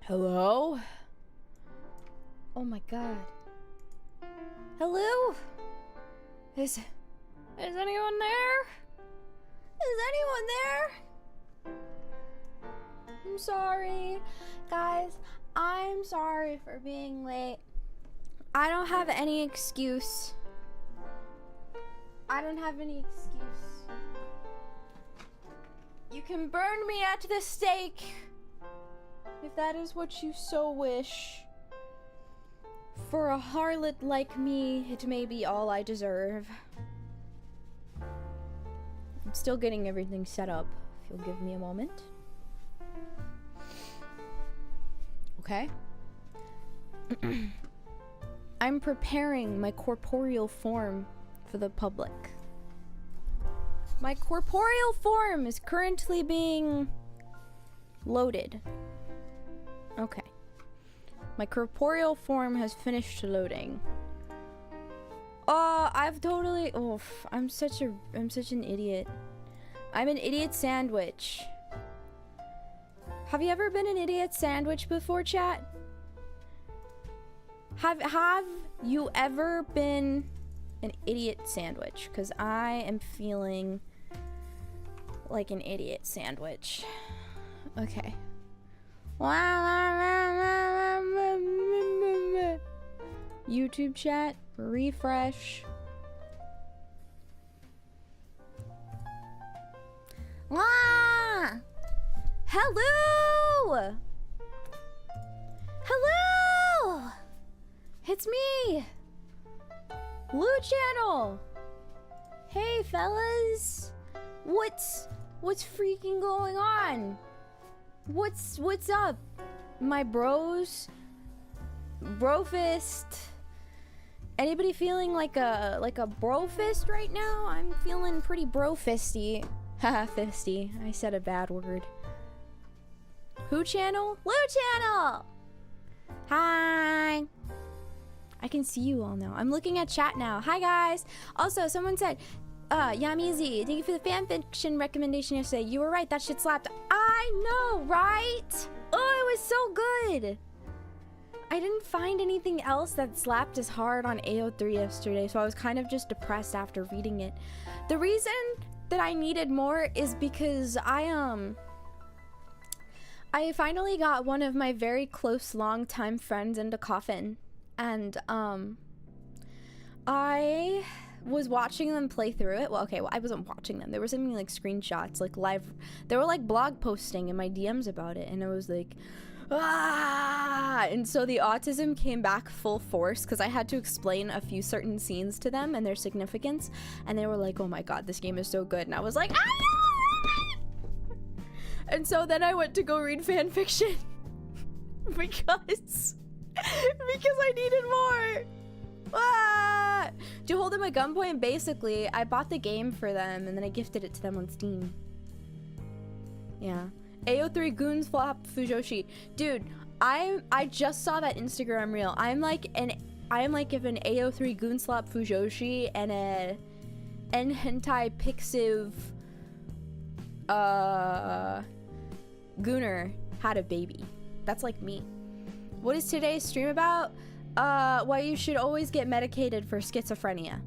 Hello? Oh my god. Hello? Is anyone there? Is anyone there? I'm sorry. Guys, I'm sorry for being late. I don't have any excuse. I don't have any excuse. You can burn me at the stake if that is what you so wish. For a harlot like me, it may be all I deserve. I'm still getting everything set up, if you'll give me a moment. Okay. I'm preparing my corporeal form for the public. My corporeal form is currently being loaded. Okay. My corporeal form has finished loading. I've totally I'm such an idiot. I'm an idiot sandwich. Have you ever been an idiot sandwich before, chat? Have you ever been an idiot sandwich? Because I am feeling like an idiot sandwich. Okay. YouTube chat, refresh. Hello! Hello! It's me! Blue Channel! Hey fellas! What's freaking going on? What's up? My bros? Brofist? Anybody feeling like a brofist right now? I'm feeling pretty brofisty. Haha, fisty. I said a bad word. Who channel? Blue Channel! Hi! I can see you all now. I'm looking at chat now. Hi guys! Also, someone said, Yamizi, thank you for the fanfiction recommendation yesterday. You were right, that shit slapped. I know, right? Oh, it was so good! I didn't find anything else that slapped as hard on AO3 yesterday, so I was kind of just depressed after reading it. The reason that I needed more is because I finally got one of my very close longtime friends into Coffin, and I was watching them play through it. Well, okay, I wasn't watching them. They were sending me like screenshots, like live. They were like blog posting in my DMs about it, and I was like, ah! And so the autism came back full force because I had to explain a few certain scenes to them and their significance, and they were like, oh my god, this game is so good, and I was like, ah! And so then I went to go read fanfiction because I needed more. Ah! To hold them at gunpoint, basically, I bought the game for them and then I gifted it to them on Steam. Yeah. AO3 Goons Flop Fujoshi. Dude, I just saw that Instagram reel. I'm like if an AO3 Goonslop Fujoshi and a hentai pixiv Gooner had a baby. That's like me. What is today's stream about? Why you should always get medicated for schizophrenia.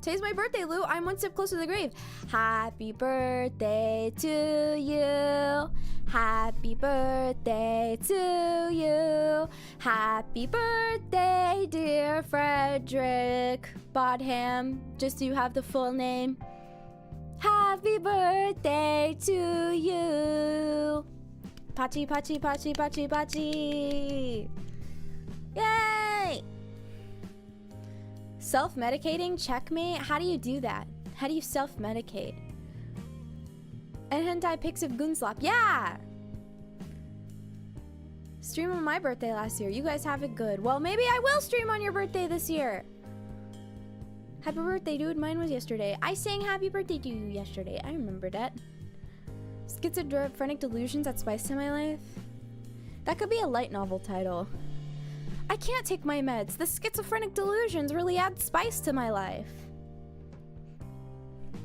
Today's my birthday, Lou. I'm one step closer to the grave. Happy birthday to you. Happy birthday to you. Happy birthday, dear Frederick Bodham. Just so you have the full name. Happy birthday to you. Pachi, pachi, pachi, pachi, pachi. Yay! Self-medicating? Checkmate? How do you do that? How do you self-medicate? And hentai pics of Goonslop. Yeah! Stream on my birthday last year. You guys have it good. Well, maybe I will stream on your birthday this year. Happy birthday, dude. Mine was yesterday. I sang happy birthday to you yesterday. I remember that. Schizophrenic delusions that spice to my life? That could be a light novel title. I can't take my meds. The schizophrenic delusions really add spice to my life.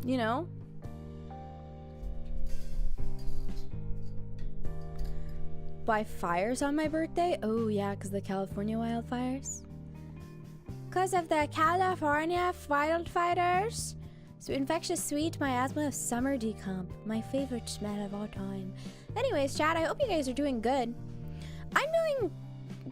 You know? by fires on my birthday? Oh yeah, because the California wildfires. Because of the California wildfires. So infectious sweet miasma of summer decomp. My favorite smell of all time. Anyways, chat, I hope you guys are doing good. I'm doing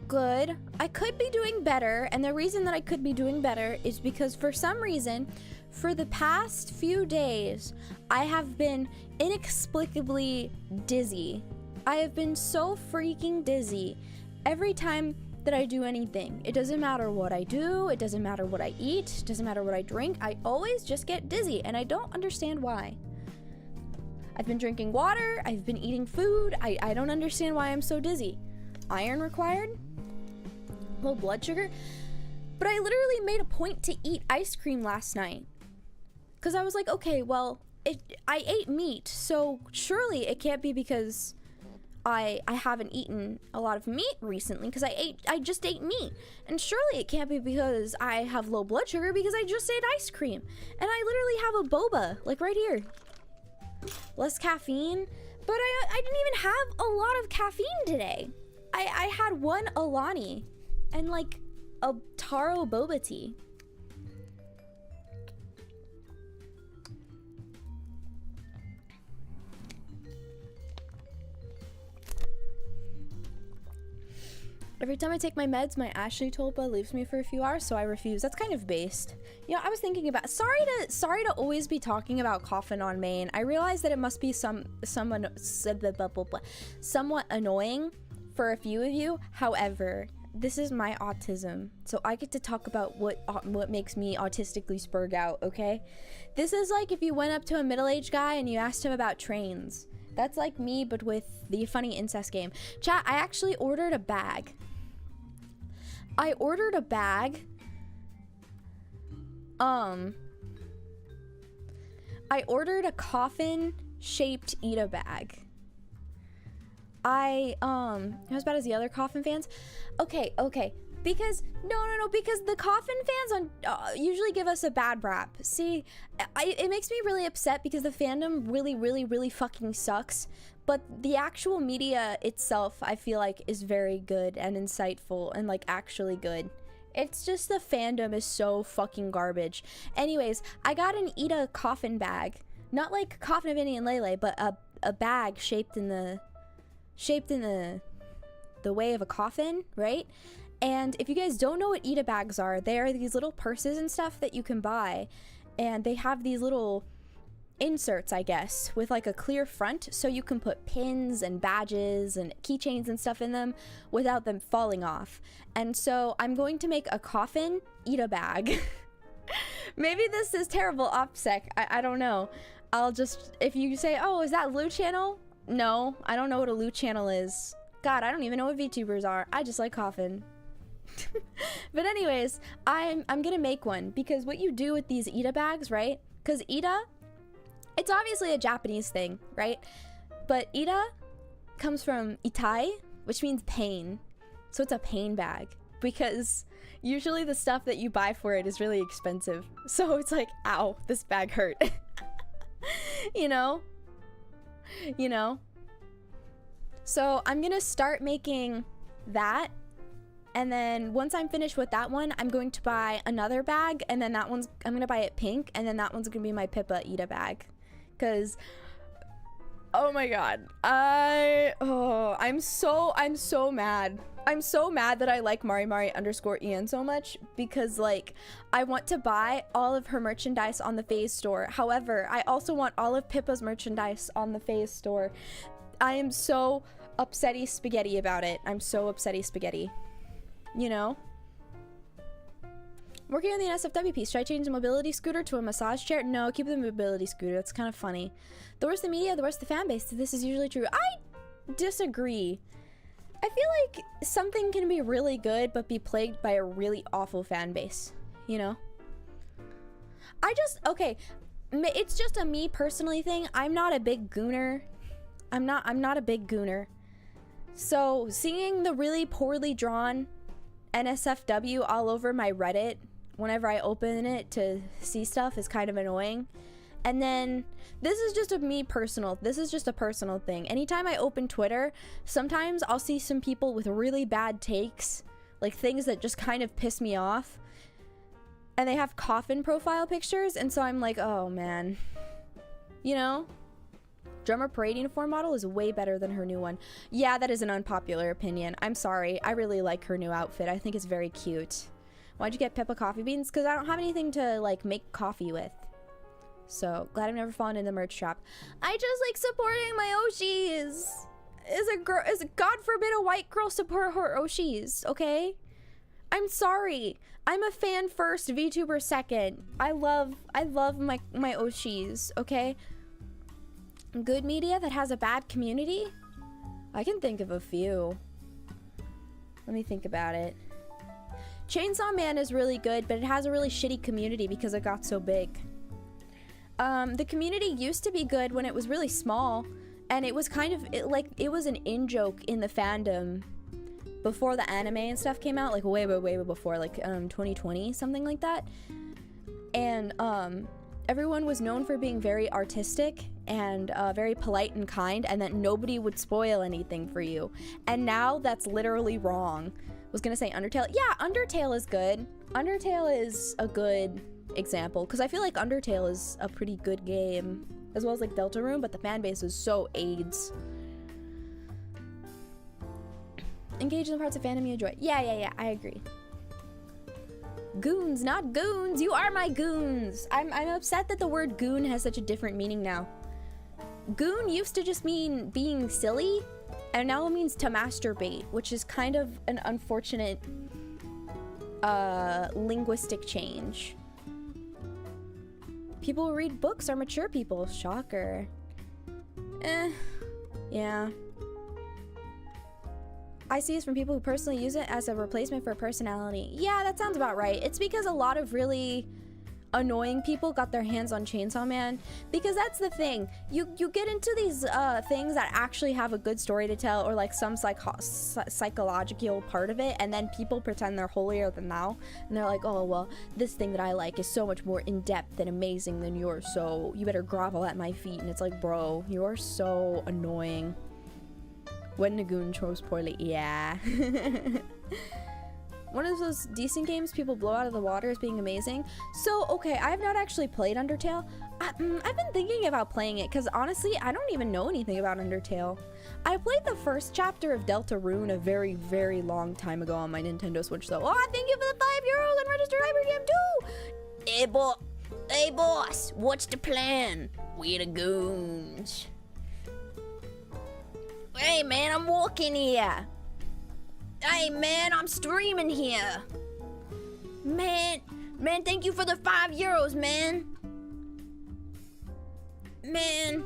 good. I could be doing better, and the reason that I could be doing better is because for some reason, for the past few days, I have been inexplicably dizzy. I have been so freaking dizzy every time that I do anything. It doesn't matter what I do, it doesn't matter what I eat, it doesn't matter what I drink, I always just get dizzy, and I don't understand why. I've been drinking water, I've been eating food, I don't understand why I'm so dizzy. Iron required? Low blood sugar? But I literally made a point to eat ice cream last night. Because I was like, okay, well, I ate meat, so surely it can't be because I haven't eaten a lot of meat recently, because I just ate meat. And surely it can't be because I have low blood sugar because I just ate ice cream. And I literally have a boba, like right here. Less caffeine, but I didn't even have a lot of caffeine today. I had one Alani and like a taro boba tea. Every time I take my meds, my Ashley tulpa leaves me for a few hours, so I refuse. That's kind of based. You know, I was thinking about, sorry to always be talking about Coffin on main. I realize that it must be somewhat annoying for a few of you. However, this is my autism, so I get to talk about what makes me autistically spurg out, okay? This is like if you went up to a middle-aged guy and you asked him about trains. That's like me, but with the funny incest game. Chat, I actually ordered a bag. I ordered a bag. I ordered a coffin-shaped Eda bag. As bad as the other Coffin fans? Okay. Because, no, because the Coffin fans usually give us a bad rap. See, it makes me really upset because the fandom really fucking sucks. But the actual media itself, I feel like, is very good and insightful and, like, actually good. It's just the fandom is so fucking garbage. Anyways, I got an Eda coffin bag. Not like Coffin of Indy and Lele, but a bag shaped in the way of a coffin, right? And if you guys don't know what Eda bags are, they are these little purses and stuff that you can buy, and they have these little inserts, I guess, with like a clear front, so you can put pins and badges and keychains and stuff in them without them falling off. And so I'm going to make a coffin Eda bag. Maybe this is terrible OPSEC, I don't know. I'll just, if you say, oh, is that Lou channel? No, I don't know what a Lou channel is. God, I don't even know what VTubers are. I just like Coffin. But anyways, I'm gonna make one, because what you do with these Eda bags, right? Because Eda, it's obviously a Japanese thing, right? But Eda comes from itai, which means pain. So it's a pain bag, because usually the stuff that you buy for it is really expensive. So it's like, ow, this bag hurt. You know? So I'm gonna start making that, and then once I'm finished with that one, I'm going to buy another bag, and then I'm gonna buy it pink, and then that one's gonna be my Pippa Eda bag. Cause, oh my god, I'm so mad. I'm so mad that I like Mari_en so much, because like I want to buy all of her merchandise on the FaZe store. However, I also want all of Pippa's merchandise on the FaZe store. I am so upsetty spaghetti about it. I'm so upsetty spaghetti. You know? Working on the NSFW piece. Should I change the mobility scooter to a massage chair? No, keep the mobility scooter. That's kind of funny. The worse the media, the worse the fan base. This is usually true. I disagree. I feel like something can be really good but be plagued by a really awful fan base. You know? Okay. It's just a me personally thing. I'm not a big gooner. I'm not a big gooner. So seeing the really poorly drawn NSFW all over my Reddit whenever I open it to see stuff is kind of annoying. And then this is just this is just a personal thing. Anytime I open Twitter, sometimes I'll see some people with really bad takes, like things that just kind of piss me off. And they have Coffin profile pictures, and so I'm like, oh man. You know? Drummer Parade uniform model is way better than her new one. Yeah, that is an unpopular opinion. I'm sorry. I really like her new outfit. I think it's very cute. Why'd you get Peppa coffee beans? Because I don't have anything to, like, make coffee with. So, glad I've never fallen in the merch trap. I just like supporting my Oshis. God forbid a white girl support her Oshis, okay? I'm sorry. I'm a fan first, VTuber second. I love my Oshis, okay? Good media that has a bad community? I can think of a few. Let me think about it. Chainsaw Man is really good, but it has a really shitty community because it got so big. The community used to be good when it was really small, and it was kind of it was an in-joke in the fandom before the anime and stuff came out, like way before, like 2020, something like that. And everyone was known for being very artistic and very polite and kind, and that nobody would spoil anything for you. And now that's literally wrong. I was gonna say Undertale. Yeah, Undertale is good. Undertale is a good example, because I feel like Undertale is a pretty good game, as well as like Deltarune, but the fan base is so AIDS. Engage in the parts of fandom you enjoy. Yeah, I agree. Goons, not goons. You are my goons. I'm upset that the word goon has such a different meaning now. Goon used to just mean being silly, and now it means to masturbate, which is kind of an unfortunate linguistic change. People who read books are mature people. Shocker. Yeah. I see this from people who personally use it as a replacement for personality. Yeah, that sounds about right. It's because a lot of really annoying people got their hands on Chainsaw Man, because that's the thing. You get into these things that actually have a good story to tell, or like some psychological part of it, and then people pretend they're holier than thou, and they're like, oh well, this thing that I like is so much more in-depth and amazing than yours, so you better grovel at my feet. And it's like, bro, you're so annoying. When Nagoon chose poorly, yeah. One of those decent games people blow out of the water as being amazing. So, okay, I have not actually played Undertale. I've been thinking about playing it, because honestly, I don't even know anything about Undertale. I played the first chapter of Deltarune a very, very long time ago on my Nintendo Switch, though. Oh, thank you for the €5 and registered Hyper Game 2! Hey, boss, what's the plan? We the goons. Hey, man, I'm walking here. Hey, man, I'm streaming here. Man, thank you for the €5, man. Man.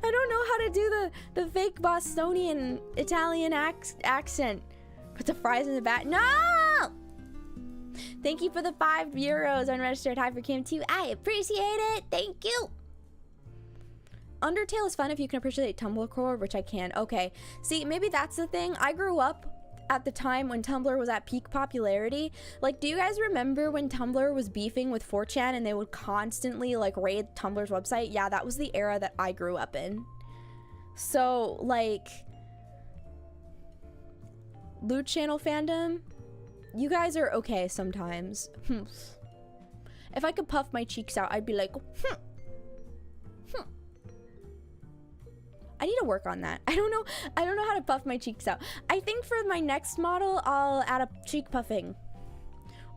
I don't know how to do the fake Bostonian Italian accent. Put the fries in the back. No! Thank you for the €5 unregistered Hypercam 2. I appreciate it. Thank you. Undertale is fun if you can appreciate Tumblr core, which I can. Okay, see, maybe that's the thing. I grew up at the time when Tumblr was at peak popularity. Like, do you guys remember when Tumblr was beefing with 4chan and they would constantly like raid Tumblr's website? Yeah, that was the era that I grew up in. So, like, Loot Channel fandom, you guys are okay sometimes. If I could puff my cheeks out, I'd be like, I need to work on that. I don't know how to puff my cheeks out. I think for my next model, I'll add a cheek puffing.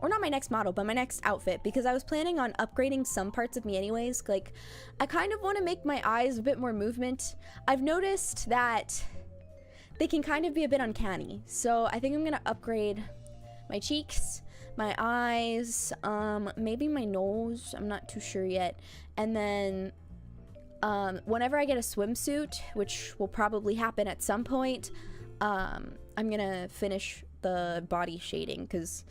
Or not my next model, but my next outfit, because I was planning on upgrading some parts of me anyways. Like, I kind of want to make my eyes a bit more movement. I've noticed that they can kind of be a bit uncanny. So I think I'm gonna upgrade my cheeks, my eyes, maybe my nose. I'm not too sure yet. And then whenever I get a swimsuit, which will probably happen at some point, I'm gonna finish the body shading, because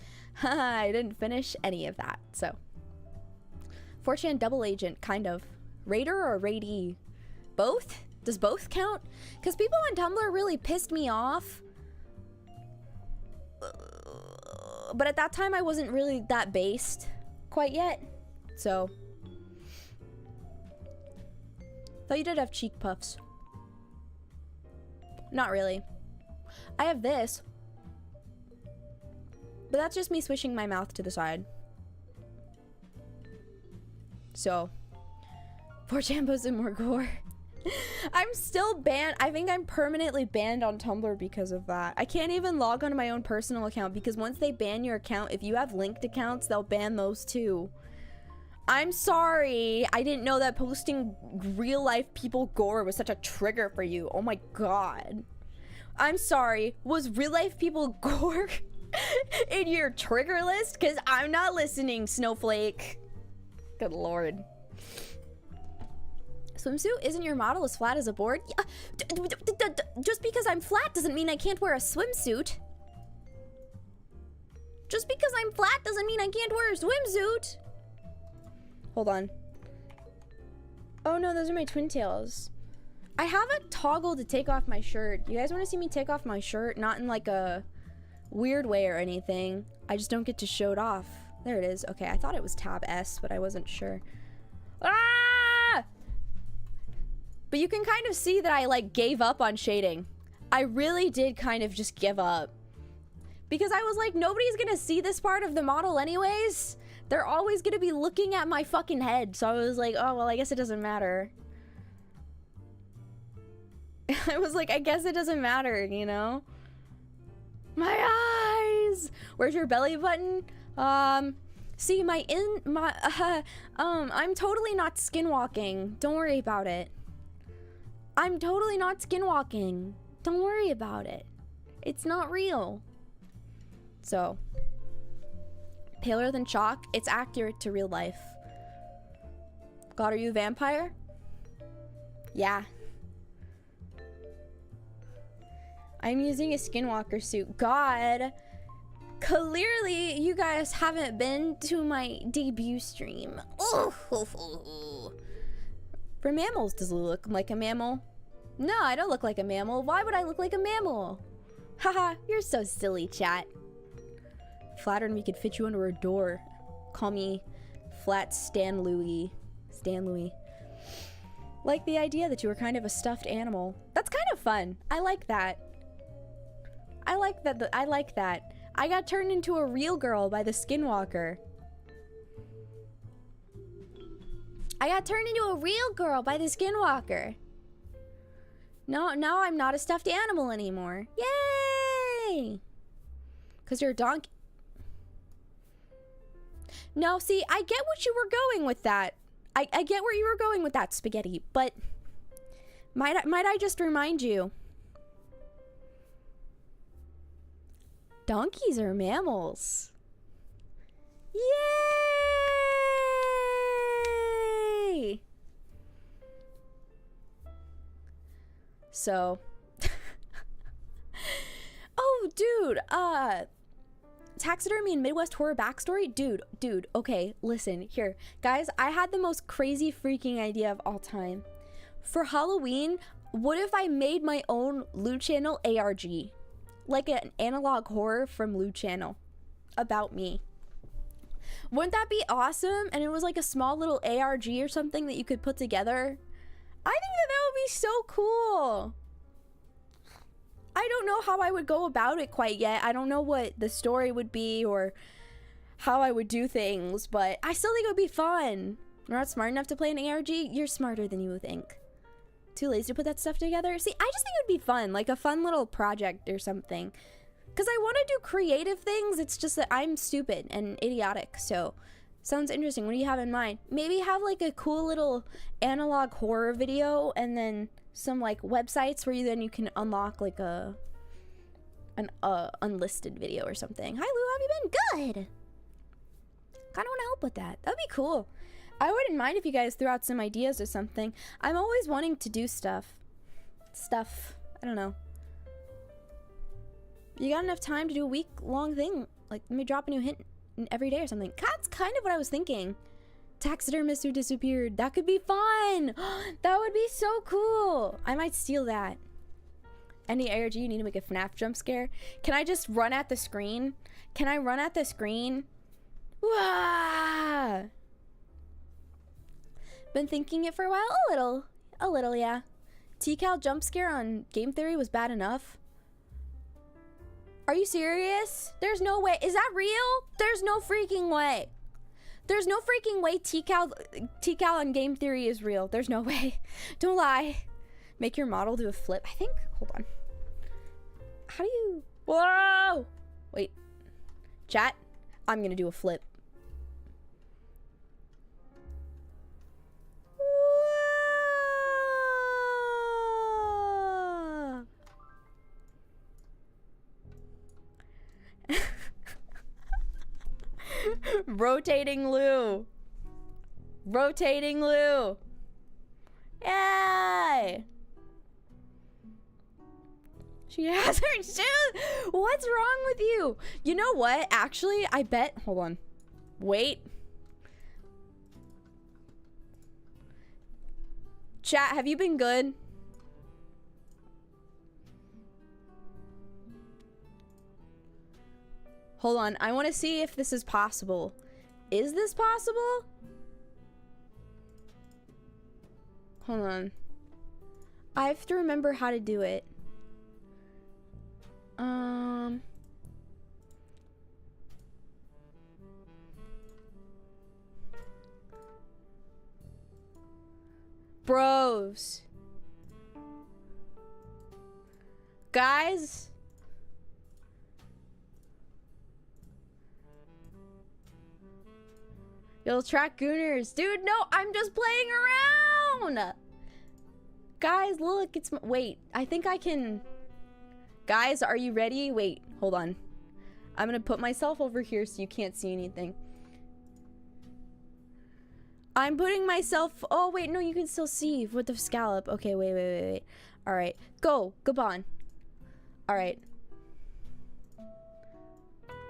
I didn't finish any of that. So 4chan double agent, kind of. Raider or raidee? Both? Does both count? Because people on Tumblr really pissed me off. But at that time I wasn't really that based quite yet. So, thought you did have cheek puffs. Not really. I have this, but that's just me swishing my mouth to the side. So, 4chan posted more gore. I'm still banned. I think I'm permanently banned on Tumblr because of that. I can't even log onto my own personal account because once they ban your account, if you have linked accounts, they'll ban those too. I'm sorry. I didn't know that posting real life people gore was such a trigger for you. Oh my god. I'm sorry. Was real life people gore in your trigger list? Because I'm not listening, Snowflake. Good lord. Swimsuit? Isn't your model as flat as a board? Yeah. Just because I'm flat doesn't mean I can't wear a swimsuit. Just because I'm flat doesn't mean I can't wear a swimsuit. Hold on. Oh no, those are my twin tails. I have a toggle to take off my shirt. You guys want to see me take off my shirt? Not in like a weird way or anything. I just don't get to show it off. There it is. Okay, I thought it was tab S, but I wasn't sure. Ah! But you can kind of see that I like gave up on shading. I really did kind of just give up. Because I was like, nobody's gonna see this part of the model anyways. They're always gonna be looking at my fucking head. So I was like, oh, well, I guess it doesn't matter. I was like, I guess it doesn't matter, you know? My eyes! Where's your belly button? See, I'm totally not skinwalking. Don't worry about it. I'm totally not skinwalking. Don't worry about it. It's not real. So, paler than chalk, it's accurate to real life. God, are you a vampire? Yeah. I'm using a skinwalker suit. God, clearly you guys haven't been to my debut stream. For mammals, does it look like a mammal? No, I don't look like a mammal. Why would I look like a mammal? Haha, you're so silly, chat. Flattered we could fit you under a door. Call me Flat Stan Louie. Stan Louie. Like the idea that you were kind of a stuffed animal. That's kind of fun. I like that. I like that. I like that. I got turned into a real girl by the skinwalker. I got turned into a real girl by the skinwalker. No, now I'm not a stuffed animal anymore. Yay! Because you're a donkey. No, see, I get what you were going with that. I get where you were going with that, Spaghetti, but might I just remind you, donkeys are mammals. Yay! So, oh, dude, taxidermy and Midwest horror backstory? Dude, okay, listen, here. Guys, I had the most crazy freaking idea of all time. For Halloween, what if I made my own Loot Channel ARG? Like an analog horror from Loot Channel. About me. Wouldn't that be awesome? And it was like a small little ARG or something that you could put together. I think that would be so cool. I don't know how I would go about it quite yet. I don't know what the story would be or how I would do things, but I still think it would be fun. You're not smart enough to play an ARG? You're smarter than you would think. Too lazy to put that stuff together? See, I just think it would be fun, like a fun little project or something. Because I want to do creative things, it's just that I'm stupid and idiotic, so sounds interesting. What do you have in mind? Maybe have like a cool little analog horror video and then some like websites where you can unlock like an unlisted video or something. Hi Lou, how have you been? Good. Kind of want to help with that. That'd be cool. I wouldn't mind if you guys threw out some ideas or something. I'm always wanting to do stuff. I don't know. You got enough time to do a week-long thing? Like, let me drop a new hint every day or something. That's kind of what I was thinking. Taxidermist who disappeared. That could be fun. That would be so cool. I might steal that. Any ARG you need to make a FNAF jump scare? Can I just run at the screen? Can I run at the screen? Wah! Been thinking it for a while. A little, yeah. T-Cal jump scare on game theory was bad enough. Are you serious? There's no way. Is that real? There's no freaking way. There's no freaking way T-Cal on game theory is real. There's no way. Don't lie. Make your model do a flip. I think, hold on. How do you, whoa! Wait, chat, I'm gonna do a flip. Rotating Lou. Rotating Lou. Yay! She has her shoes. What's wrong with you? You know what? Actually, I bet. Hold on. Wait. Chat, have you been good? Hold on. I want to see if this is possible. Is this possible? Hold on. I have to remember how to do it. Bros. Guys. You'll attract gooners. Dude, no, I'm just playing around. Guys, look, it's... Wait, I think I can... Guys, are you ready? Wait, hold on. I'm gonna put myself over here so you can't see anything. I'm putting myself... Oh, wait, no, you can still see with the scallop. Okay, wait. All right, go, Gabon. All right.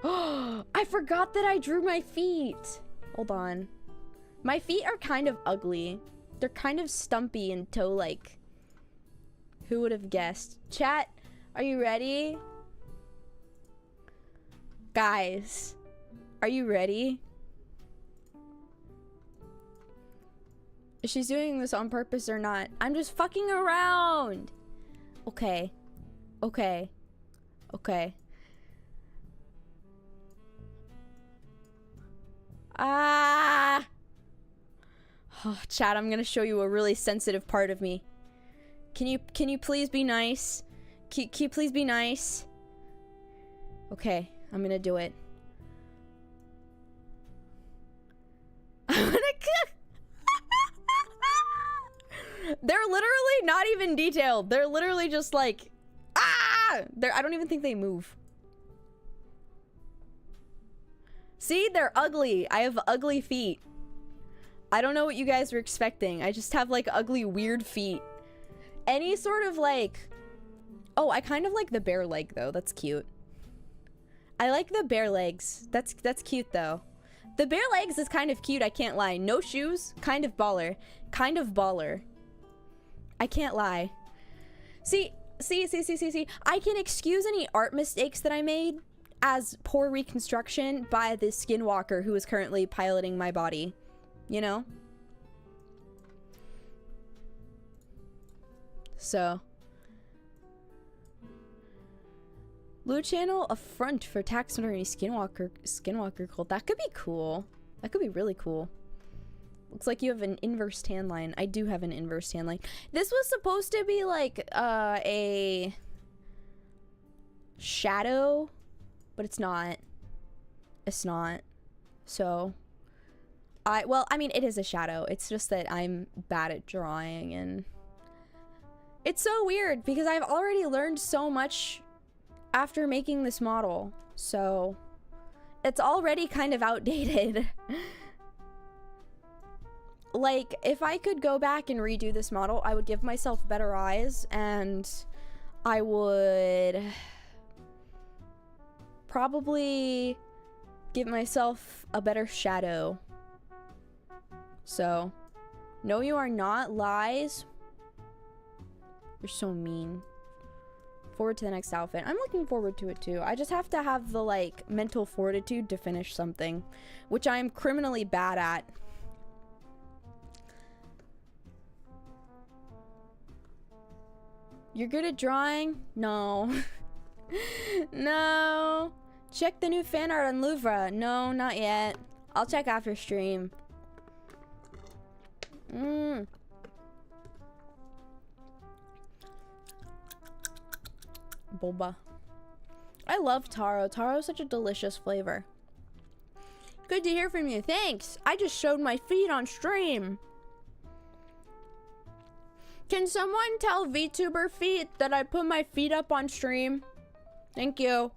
Oh, I forgot that I drew my feet. Hold on. My feet are kind of ugly. They're kind of stumpy and toe-like. Who would have guessed? Chat, are you ready? Guys, are you ready? Is she doing this on purpose or not? I'm just fucking around. Okay. Okay. Okay. Ah! Oh, chat, I'm gonna show you a really sensitive part of me. Can you please be nice? Can you please be nice? Okay, I'm gonna do it. I'm gonna They're literally not even detailed. They're literally just like, ah! I don't even think they move. See, they're ugly. I have ugly feet. I don't know what you guys were expecting. I just have like ugly, weird feet. Any sort of like... Oh, I kind of like the bear leg though. That's cute. I like the bear legs. That's cute though. The bear legs is kind of cute, I can't lie. No shoes, kind of baller. Kind of baller. I can't lie. See. I can excuse any art mistakes that I made as poor reconstruction by the skinwalker who is currently piloting my body. You know? So. Blue channel, a front for taxidermy skinwalker cult. That could be cool. That could be really cool. Looks like you have an inverse tan line. I do have an inverse tan line. This was supposed to be like a shadow, but it's not. It's not. So well, I mean, it is a shadow. It's just that I'm bad at drawing, and it's so weird because I've already learned so much after making this model. So it's already kind of outdated. Like, if I could go back and redo this model, I would give myself better eyes, and I would probably give myself a better shadow. So, no, you are not. Lies. You're so mean. Forward to the next outfit. I'm looking forward to it too. I just have to have the, like, mental fortitude to finish something, which I am criminally bad at. You're good at drawing? No. No. Check the new fan art on Louvre. No, not yet. I'll check after stream. Boba. I love taro. Taro is such a delicious flavor. Good to hear from you. Thanks. I just showed my feet on stream. Can someone tell VTuber Feet that I put my feet up on stream? Thank you.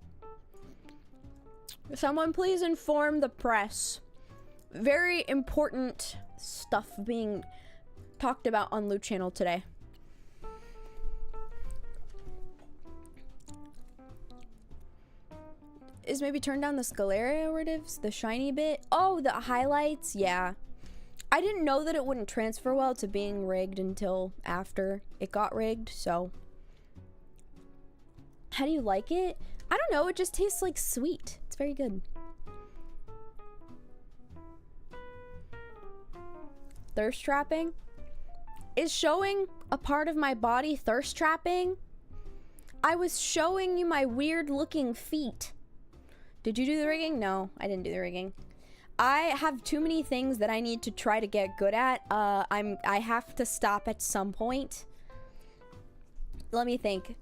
Someone please inform the press. Very important stuff being talked about on Loot Channel today. Is maybe turn down the scleratives, the shiny bit? Oh, the highlights? Yeah. I didn't know that it wouldn't transfer well to being rigged until after it got rigged, so. How do you like it? I don't know, it just tastes like sweet. It's very good. Thirst trapping? Is showing a part of my body thirst trapping? I was showing you my weird looking feet. Did you do the rigging? No, I didn't do the rigging. I have too many things that I need to try to get good at. I have to stop at some point. Let me think.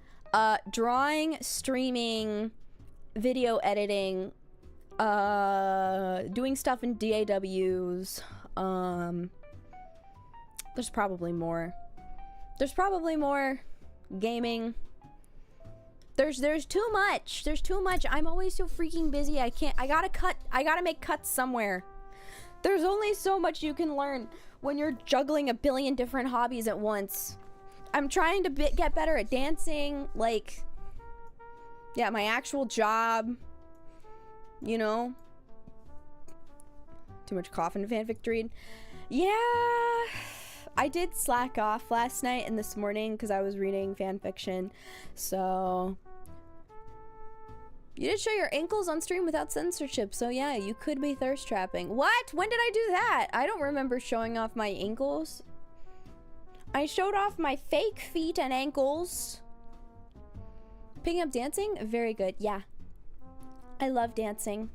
Drawing, streaming, video editing, doing stuff in DAWs. There's probably more. There's probably more. Gaming. There's too much. There's too much. I'm always so freaking busy. I gotta make cuts somewhere. There's only so much you can learn when you're juggling a billion different hobbies at once. I'm trying to get better at dancing, like, yeah, my actual job, you know. Too much Coffin fanfic to read. Yeah, I did slack off last night and this morning because I was reading fanfiction, so. You did show your ankles on stream without censorship, so yeah, you could be thirst trapping. What? When did I do that? I don't remember showing off my ankles. I showed off my fake feet and ankles. Picking up dancing? Very good, yeah. I love dancing.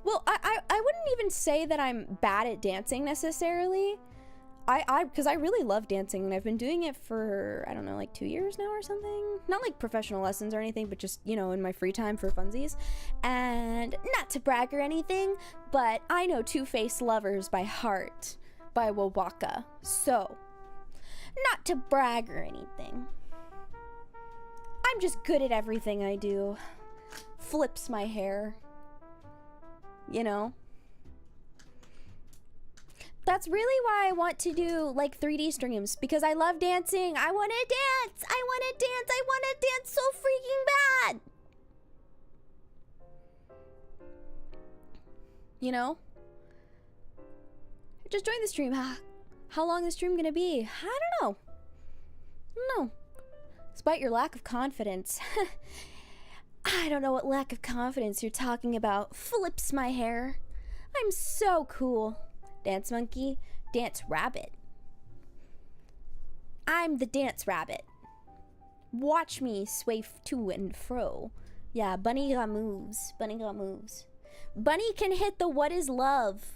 Well, I wouldn't even say that I'm bad at dancing necessarily. Because I really love dancing, and I've been doing it for, I don't know, like 2 years now or something. Not like professional lessons or anything, but just, you know, in my free time for funsies. And not to brag or anything, but I know Two-Face Lovers by heart by Wobaka. So, not to brag or anything. I'm just good at everything I do. Flips my hair. You know? That's really why I want to do like 3D streams, because I love dancing. I want to dance. I want to dance. I want to dance so freaking bad. You know? Just join the stream. How long is the stream gonna be? I don't know. Despite your lack of confidence. I don't know what lack of confidence you're talking about. Flips my hair. I'm so cool. Dance monkey, dance rabbit. I'm the dance rabbit. Watch me sway to and fro. Yeah, Bunny got moves. Bunny got moves. Bunny can hit the what is love.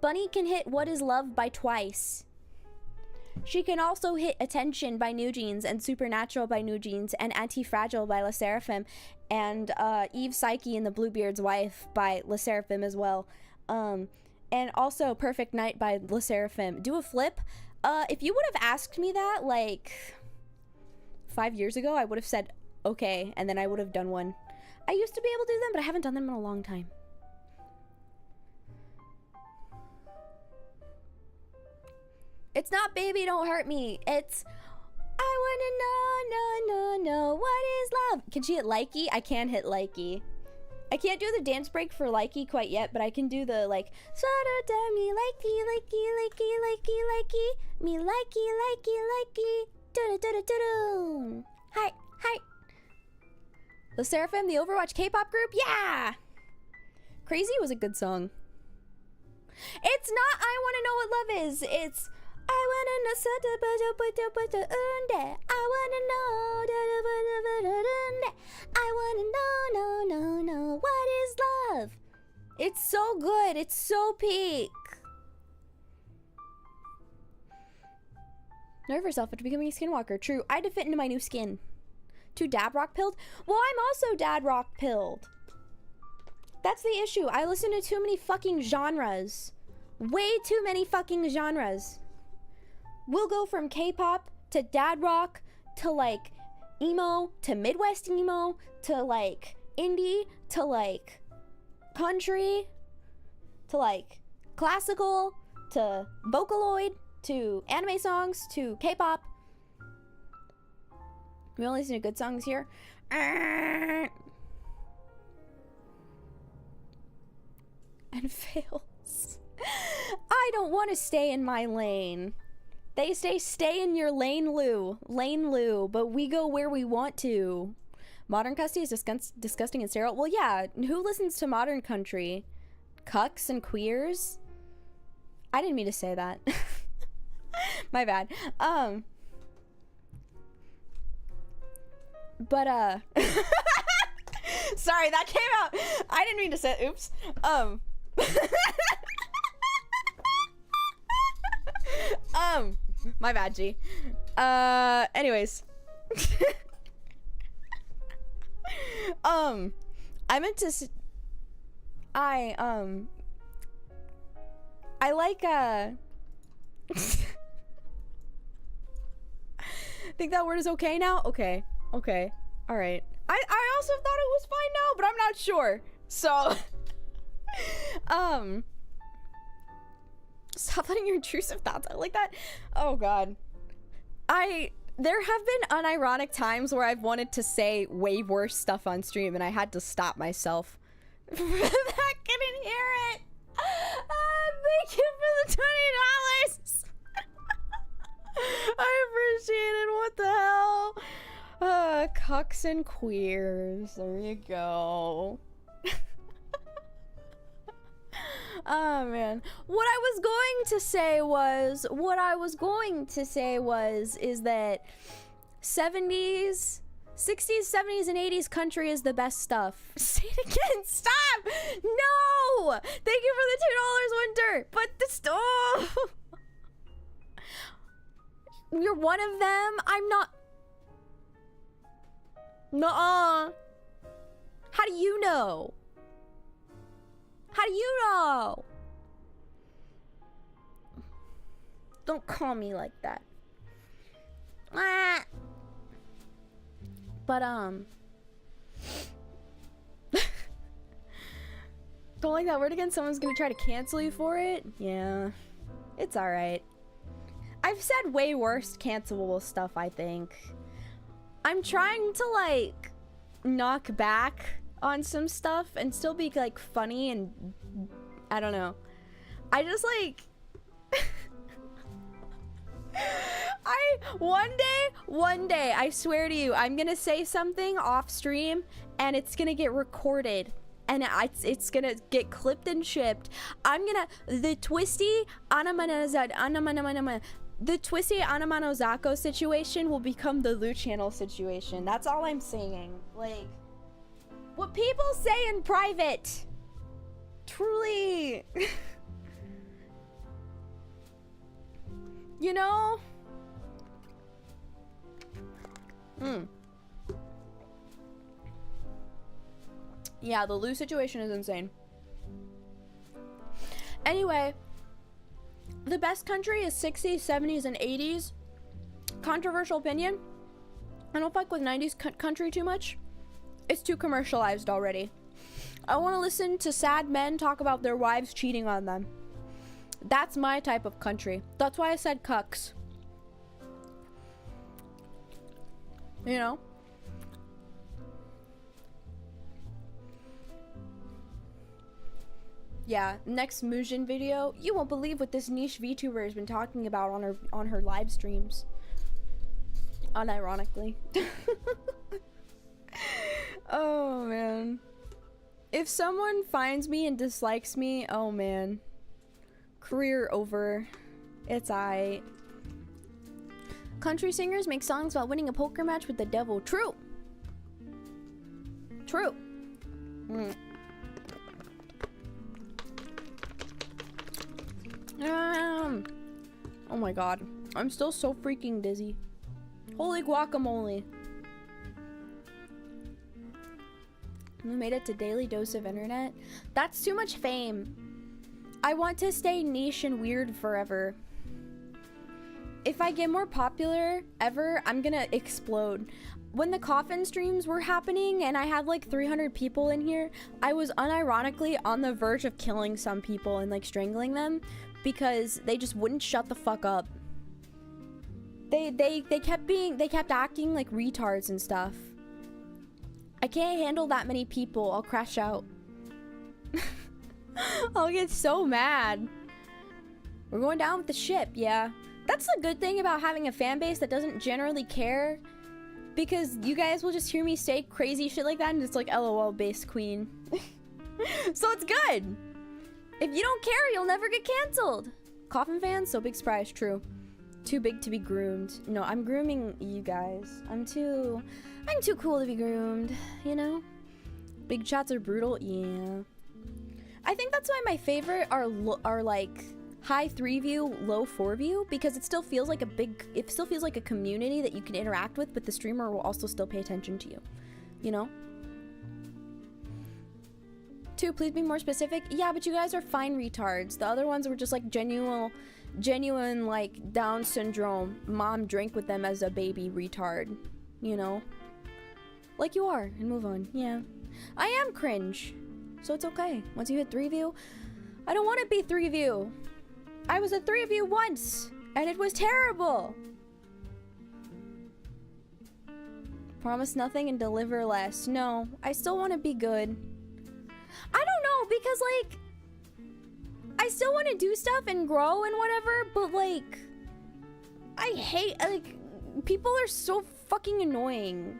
Bunny can hit what is love by twice. She can also hit Attention by New Jeans and Supernatural by New Jeans and Anti-Fragile by La Seraphim and Eve Psyche and the Bluebeard's Wife by La Seraphim as well. And also Perfect Night by La Seraphim. Do a flip. If you would have asked me that like 5 years ago, I would have said okay, and then I would have done one. I used to be able to do them, but I haven't done them in a long time. It's not baby, don't hurt me. It's I wanna know what is love. Can she hit likey? I can hit likey. I can't do the dance break for likey quite yet, but I can do the like me likey me likey do. Hi. The Seraphim, the Overwatch K-pop group? Yeah! Crazy was a good song. It's not I Wanna Know What Love Is. It's I wanna know what is love. It's so good. It's so peak. Nerve yourself after becoming a skinwalker. True. I had to fit into my new skin. Too dad rock pilled? Well, I'm also dad rock pilled. That's the issue. I listen to too many fucking genres. Way too many fucking genres. We'll go from K-pop to dad rock to like emo to Midwest emo to like indie to like country to like classical to Vocaloid to anime songs to K-pop. We only listen to good songs here. And fails. I don't want to stay in my lane. They say stay in your lane, Lou, but we go where we want to. Modern country is disgusting and sterile. Well, yeah, who listens to modern country? Cucks and queers? I didn't mean to say that. My bad. But sorry, that came out. I didn't mean to say, oops. My bad, G. Anyways. I meant to I like think that word is okay now? Okay. Okay. All right. I also thought it was fine now, but I'm not sure. So stop letting your intrusive thoughts out like that. Oh god. There have been unironic times where I've wanted to say way worse stuff on stream and I had to stop myself. That couldn't hear it. Thank you for the $20. I appreciate it. What the hell? Cucks and queers. There you go. Oh man. What I was going to say was is that 70s, 60s, 70s, and 80s country is the best stuff. Say it again. Stop! No! Thank you for the $2, Winter. But the stove. You're one of them. I'm not. Nuh-uh. How do you know? How do you know? Don't call me like that. Ah. But don't like that word again. Someone's gonna try to cancel you for it. Yeah, it's all right. I've said way worse cancelable stuff, I think. I'm trying to like knock back on some stuff and still be like funny and I don't know. I just like one day, I swear to you, I'm gonna say something off stream and it's gonna get recorded and it's gonna get clipped and shipped. The twisty Anamanozako situation will become the Lu channel situation. That's all I'm saying. Like, what people say in private, truly, you know? Yeah, the Lu situation is insane. Anyway, the best country is 60s, 70s, and 80s. Controversial opinion. I don't fuck with 90s country too much. It's too commercialized already. I want to listen to sad men talk about their wives cheating on them. That's my type of country. That's why I said cucks. You know? Yeah, next Mujin video, you won't believe what this niche VTuber has been talking about on her live streams. Unironically. Oh man. If someone finds me and dislikes me, oh man. Career over. It's aight. Country singers make songs about winning a poker match with the devil. True. True. Oh my god. I'm still so freaking dizzy. Holy guacamole. We made it to daily dose of internet. That's too much fame. I want to stay niche and weird forever. If I get more popular ever, I'm gonna explode. When the Coffin streams were happening and I had like 300 people in here, I was unironically on the verge of killing some people and like strangling them because they just wouldn't shut the fuck up. They kept acting like retards and stuff. I can't handle that many people. I'll crash out. I'll get so mad. We're going down with the ship, yeah. That's the good thing about having a fan base that doesn't generally care, because you guys will just hear me say crazy shit like that and it's like LOL base queen. So it's good. If you don't care, you'll never get canceled. Coffin fans, so big surprise, true. Too big to be groomed. No, I'm grooming you guys. I'm too cool to be groomed, you know? Big chats are brutal, yeah. I think that's why my favorite are like high 3 view, low 4 view, because it still feels like a community that you can interact with, but the streamer will also still pay attention to you, you know? 2, please be more specific. Yeah, but you guys are fine retards. The other ones were just like genuine like Down syndrome. Mom drank with them as a baby retard, you know? Like you are, and move on. Yeah. I am cringe, so it's okay. Once you hit 3 view, I don't want to be 3 view. I was a 3 view once, and it was terrible. Promise nothing and deliver less. No, I still want to be good. I don't know, because like, I still want to do stuff and grow and whatever, but like, I hate, like, people are so fucking annoying.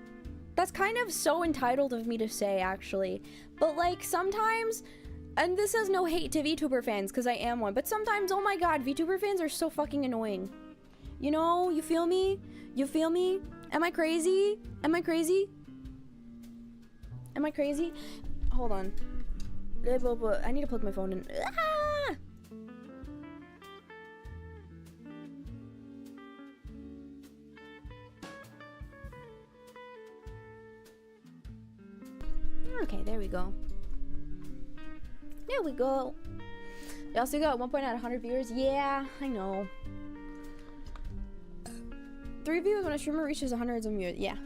That's kind of so entitled of me to say, actually. But like, sometimes, and this has no hate to VTuber fans, because I am one, but sometimes, oh my god, VTuber fans are so fucking annoying. You know, you feel me? You feel me? Am I crazy? Am I crazy? Am I crazy? Hold on. I need to plug my phone in. Ah! Okay, there we go. There we go. You also got 1 point out of 100 viewers. Yeah, I know. 3 views when a streamer reaches 100 of viewers. Yeah.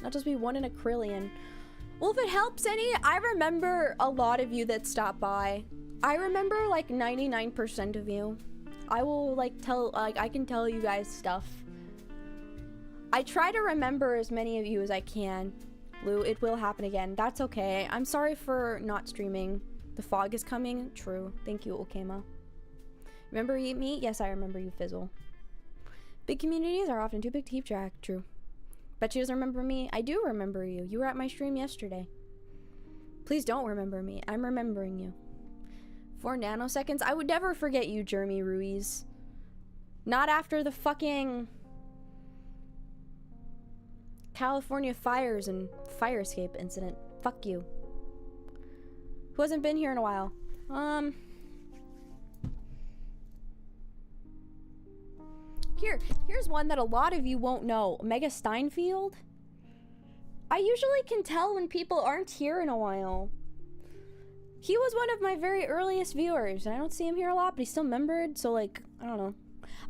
Not just be 1 in a trillion. Well, if it helps any, I remember a lot of you that stopped by. I remember like 99% of you. I will like I can tell you guys stuff. I try to remember as many of you as I can. Lou, it will happen again. That's okay. I'm sorry for not streaming. The fog is coming. True. Thank you, Okema. Remember me? Yes, I remember you, Fizzle. Big communities are often too big to keep track. True. Bet she doesn't remember me. I do remember you. You were at my stream yesterday. Please don't remember me. I'm remembering you. 4 nanoseconds? I would never forget you, Jeremy Ruiz. Not after the fucking California fires and fire escape incident. Fuck you. Who hasn't been here in a while? Here's one that a lot of you won't know. Mega Steinfield? I usually can tell when people aren't here in a while. He was one of my very earliest viewers, and I don't see him here a lot, but he's still membered, so like, I don't know.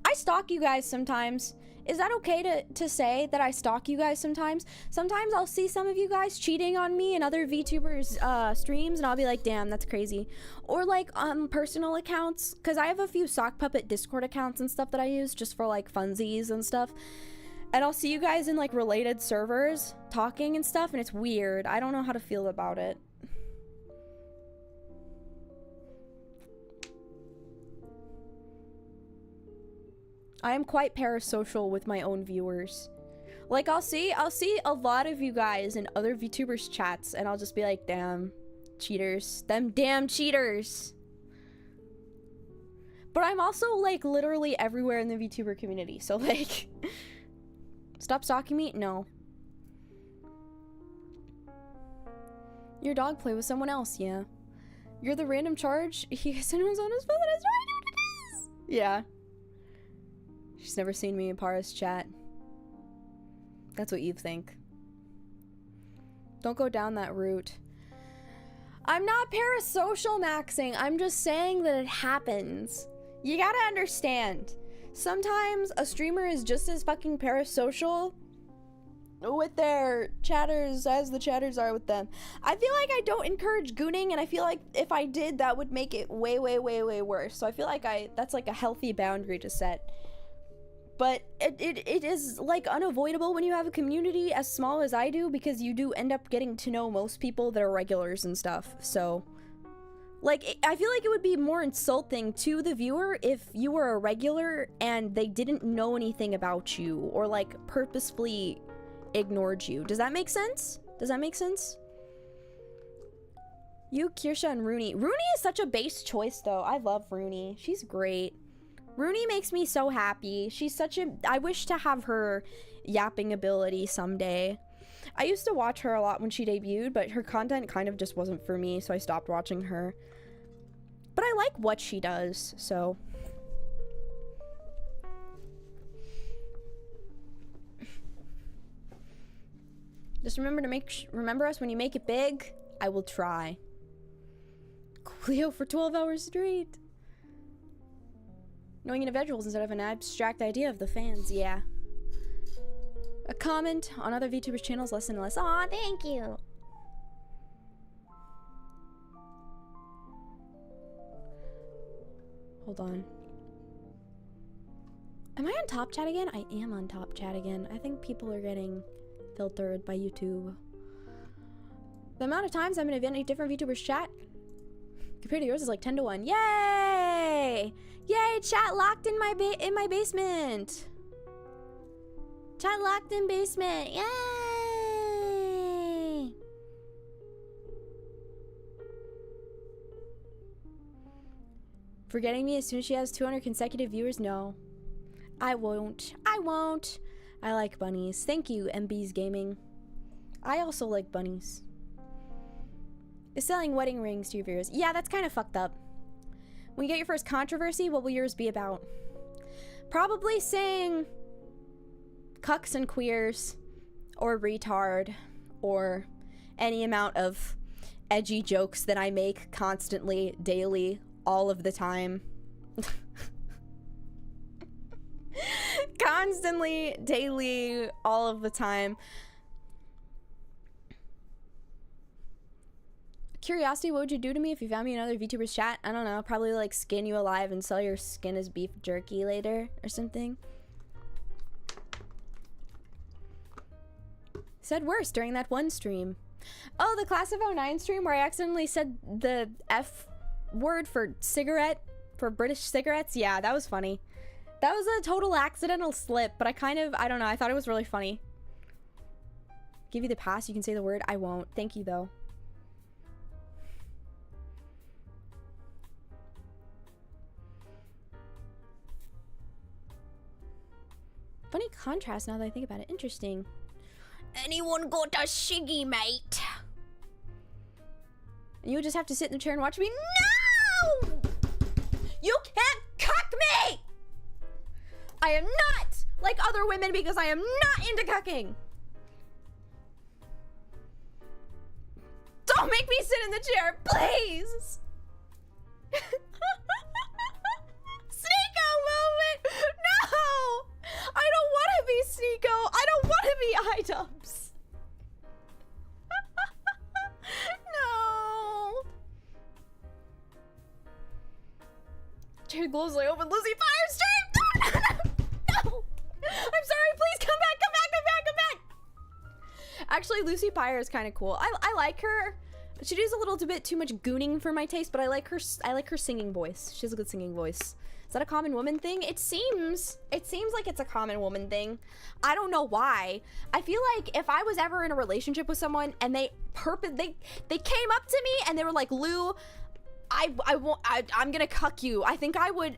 I stalk you guys sometimes. Is that okay to say that I stalk you guys sometimes? Sometimes I'll see some of you guys cheating on me and other VTubers streams, and I'll be like, damn, that's crazy. Or like personal accounts, because I have a few Sock Puppet Discord accounts and stuff that I use just for like funsies and stuff. And I'll see you guys in like related servers talking and stuff, and it's weird. I don't know how to feel about it. I am quite parasocial with my own viewers. Like, I'll see a lot of you guys in other VTubers chats, and I'll just be like, damn, cheaters. Them damn cheaters. But I'm also, like, literally everywhere in the VTuber community, so, like... Stop stalking me? No. Your dog play with someone else, yeah. You're the random charge? He said it was on his phone, that's right, I know what it is! Yeah. She's never seen me in Paras chat. That's what you think. Don't go down that route. I'm not parasocial maxing. I'm just saying that it happens. You gotta understand. Sometimes a streamer is just as fucking parasocial with their chatters as the chatters are with them. I feel like I don't encourage gooning, and I feel like if I did, that would make it way, way, way, way worse. So I feel like that's like a healthy boundary to set. But it is, like, unavoidable when you have a community as small as I do, because you do end up getting to know most people that are regulars and stuff. So, like, I feel like it would be more insulting to the viewer if you were a regular and they didn't know anything about you, or, like, purposefully ignored you. Does that make sense? Does that make sense? You, Kirsha, and Rooney. Rooney is such a base choice, though. I love Rooney. She's great. Rooney makes me so happy. She's such a... I wish to have her yapping ability someday. I used to watch her a lot when she debuted, but her content kind of just wasn't for me, so I stopped watching her. But I like what she does, so... Just remember to remember us when you make it big. I will try. Coolio for 12 hours straight. Knowing individuals instead of an abstract idea of the fans, yeah. A comment on other VTubers' channels, less and less. Aw, thank you. Hold on. Am I on top chat again? I am on top chat again. I think people are getting filtered by YouTube. The amount of times I'm in a different VTuber's chat compared to yours is like 10 to 1. Yay! Yay, chat locked in my basement. Chat locked in basement. Yay! Forgetting me as soon as she has 200 consecutive viewers? No. I won't. I won't. I like bunnies. Thank you, MB's Gaming. I also like bunnies. Is selling wedding rings to your viewers? Yeah, that's kind of fucked up. When you get your first controversy, what will yours be about? Probably saying cucks and queers, or retard, or any amount of edgy jokes that I make constantly, daily, all of the time. Constantly, daily, all of the time. Curiosity, what would you do to me if you found me in another VTuber's chat? I don't know, probably like skin you alive and sell your skin as beef jerky later or something. Said worse during that one stream. Oh, the Class of '09 stream where I accidentally said the F word for cigarette, for British cigarettes? Yeah, that was funny. That was a total accidental slip, but I don't know, I thought it was really funny. Give you the pass, you can say the word. I won't. Thank you, though. Funny contrast now that I think about it. Interesting. Anyone got a shiggy, mate? And you just have to sit in the chair and watch me? No! You can't cuck me! I am not like other women because I am not into cucking. Don't make me sit in the chair, please! Sneeko moment! No! I don't want to be Sneeko! I don't want to be iDubbbz! No! Jared glows like open Lucy Fire stream! No! I'm sorry, please come back, come back, come back, come back! Actually, Lucy Pyre is kind of cool. I like her. She does a little bit too much gooning for my taste, but I like her singing voice. She has a good singing voice. Is that a common woman thing? It seems like it's a common woman thing. I don't know why. I feel like if I was ever in a relationship with someone and they came up to me and they were like, Lou, I won't, I'm gonna cuck you. I think I would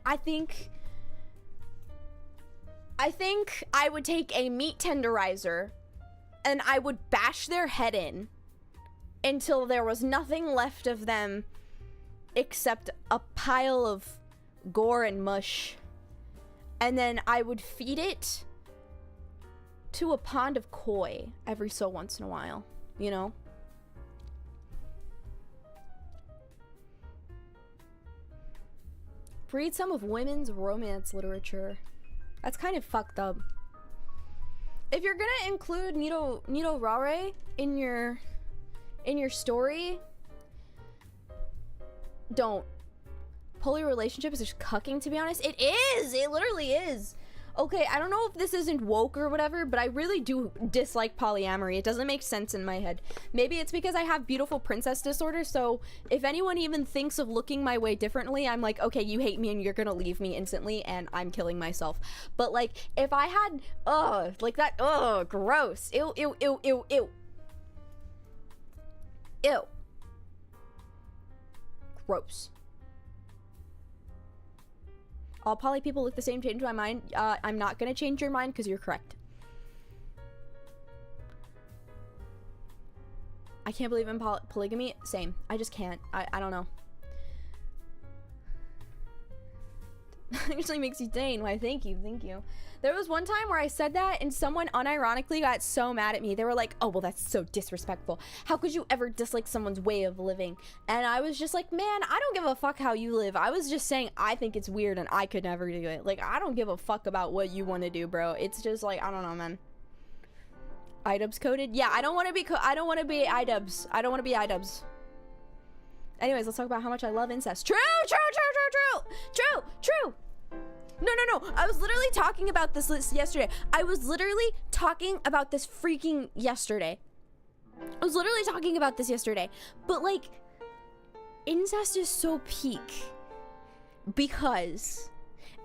take a meat tenderizer and I would bash their head in until there was nothing left of them except a pile of gore and mush. And then I would feed it to a pond of koi every so once in a while, you know? Read some of women's romance literature. That's kind of fucked up. If you're gonna include Nito Rare in your story, don't. Poly relationship is just cucking, to be honest. It is! It literally is! Okay, I don't know if this isn't woke or whatever, but I really do dislike polyamory. It doesn't make sense in my head. Maybe it's because I have beautiful princess disorder, so if anyone even thinks of looking my way differently, I'm like, okay, you hate me and you're gonna leave me instantly, and I'm killing myself. But like, if I had, like that, gross. Ew, ew, ew, ew, ew. Ew. Gross. All poly people look the same. Change my mind. I'm not gonna change your mind because you're correct. I can't believe in polygamy. Same. I just can't. I don't know. Actually makes you sane. Why, thank you. Thank you. There was one time where I said that and someone unironically got so mad at me. They were like, oh, well, that's so disrespectful. How could you ever dislike someone's way of living? And I was just like, man, I don't give a fuck how you live. I was just saying I think it's weird and I could never do it. Like, I don't give a fuck about what you want to do, bro. It's just like, I don't know, man. iDubbbz coded? Yeah, I don't want to be iDubbbz. I don't want to be iDubbbz. Anyways, let's talk about how much I love incest. True. No. I was literally talking about this yesterday. I was literally talking about this freaking yesterday. But like, incest is so peak because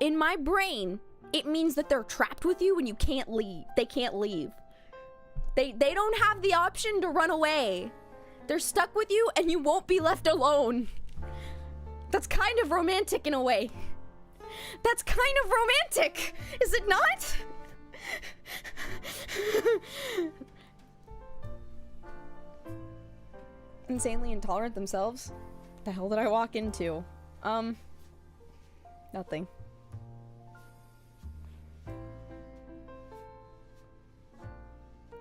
in my brain, it means that they're trapped with you and you can't leave. They can't leave. They don't have the option to run away. They're stuck with you and you won't be left alone. That's kind of romantic in a way. That's kind of romantic, is it not? Insanely intolerant themselves? What the hell did I walk into? Nothing.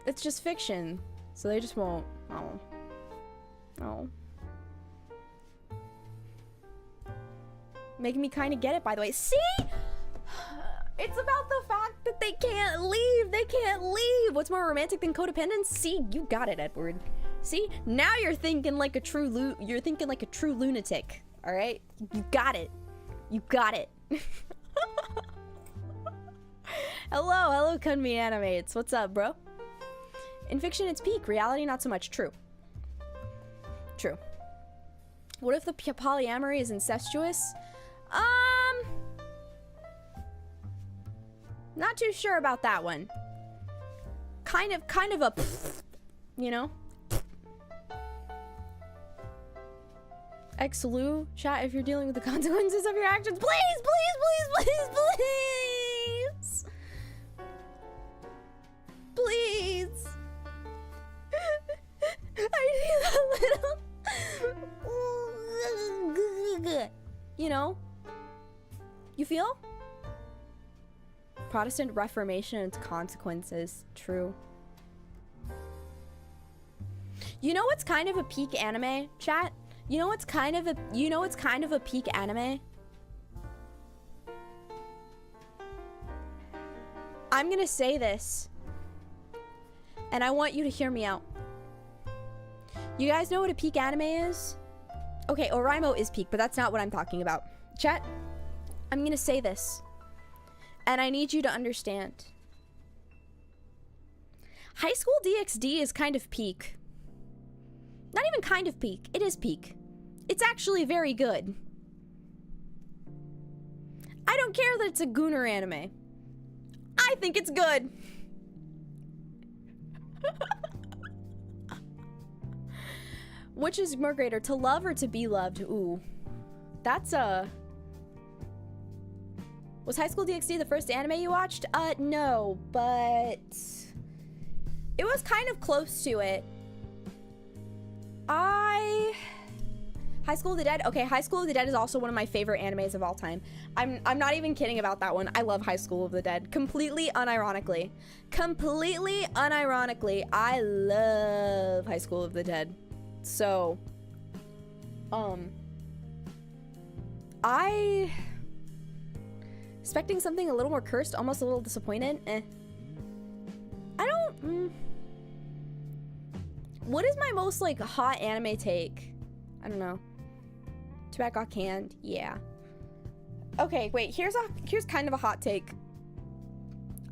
It's just fiction, so they just won't. Oh. Making me kind of get it, by the way. See? It's about the fact that they can't leave. They can't leave. What's more romantic than codependence? See, you got it, Edward. See? Now you're thinking like a true lunatic. All right? You got it. You got it. Hello, Kunmi Animates. What's up, bro? In fiction, it's peak. Reality, not so much. True. What if the polyamory is incestuous? Not too sure about that one. Kind of a, you know? Lou, chat if you're dealing with the consequences of your actions. Please. I need a little, you know? You feel? Protestant Reformation and its consequences. True. You know what's kind of a peak anime, chat? You know what's kind of a peak anime? I'm gonna say this, and I want you to hear me out. You guys know what a peak anime is? Okay, Oraimo is peak, but that's not what I'm talking about. Chat, I'm gonna say this, and I need you to understand. High School DxD is kind of peak. Not even kind of peak, it is peak. It's actually very good. I don't care that it's a Gooner anime. I think it's good. Which is more greater, to love or to be loved? Ooh. That's a... Was High School DxD the first anime you watched? No, but... It was kind of close to it. High School of the Dead? Okay, High School of the Dead is also one of my favorite animes of all time. I'm not even kidding about that one. I love High School of the Dead. Completely unironically. Completely unironically, I love High School of the Dead. So, I... Expecting something a little more cursed, almost a little disappointed. I don't... What is my most, like, hot anime take? I don't know. Too bad got canned. Yeah. Okay, wait. Here's kind of a hot take.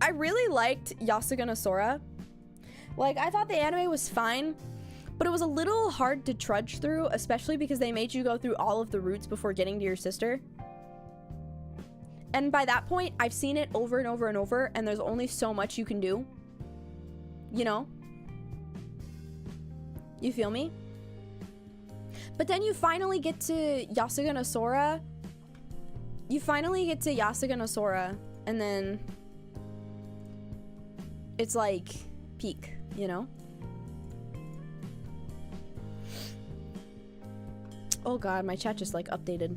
I really liked Yasuga no Sora. Like, I thought the anime was fine, but it was a little hard to trudge through, especially because they made you go through all of the routes before getting to your sister. And by that point, I've seen it over and over and over, and there's only so much you can do. You know? You feel me? But then you finally get to Yasuga no Sora. You finally get to Yasuga no Sora, and then it's like peak, you know? Oh god, my chat just like updated.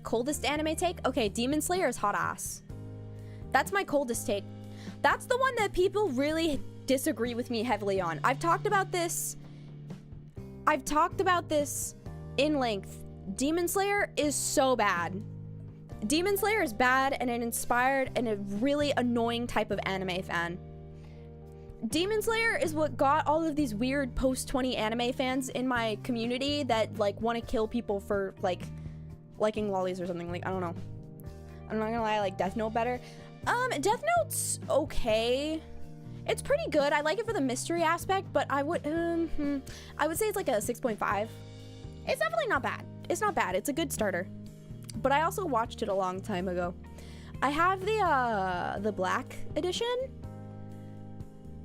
Coldest anime take? Okay, Demon Slayer is hot ass. That's my coldest take. That's the one that people really disagree with me heavily on. I've talked about this in length. Demon Slayer is so bad. Demon Slayer is bad and it inspired and a really annoying type of anime fan. Demon Slayer is what got all of these weird post-20 anime fans in my community that like want to kill people for like liking lollies or something. Like, I don't know. I'm not gonna lie, I like Death Note better. Death Note's okay. It's pretty good. I like it for the mystery aspect, but I would say it's like a 6.5. It's definitely not bad. It's not bad. It's a good starter. But I also watched it a long time ago. I have the black edition.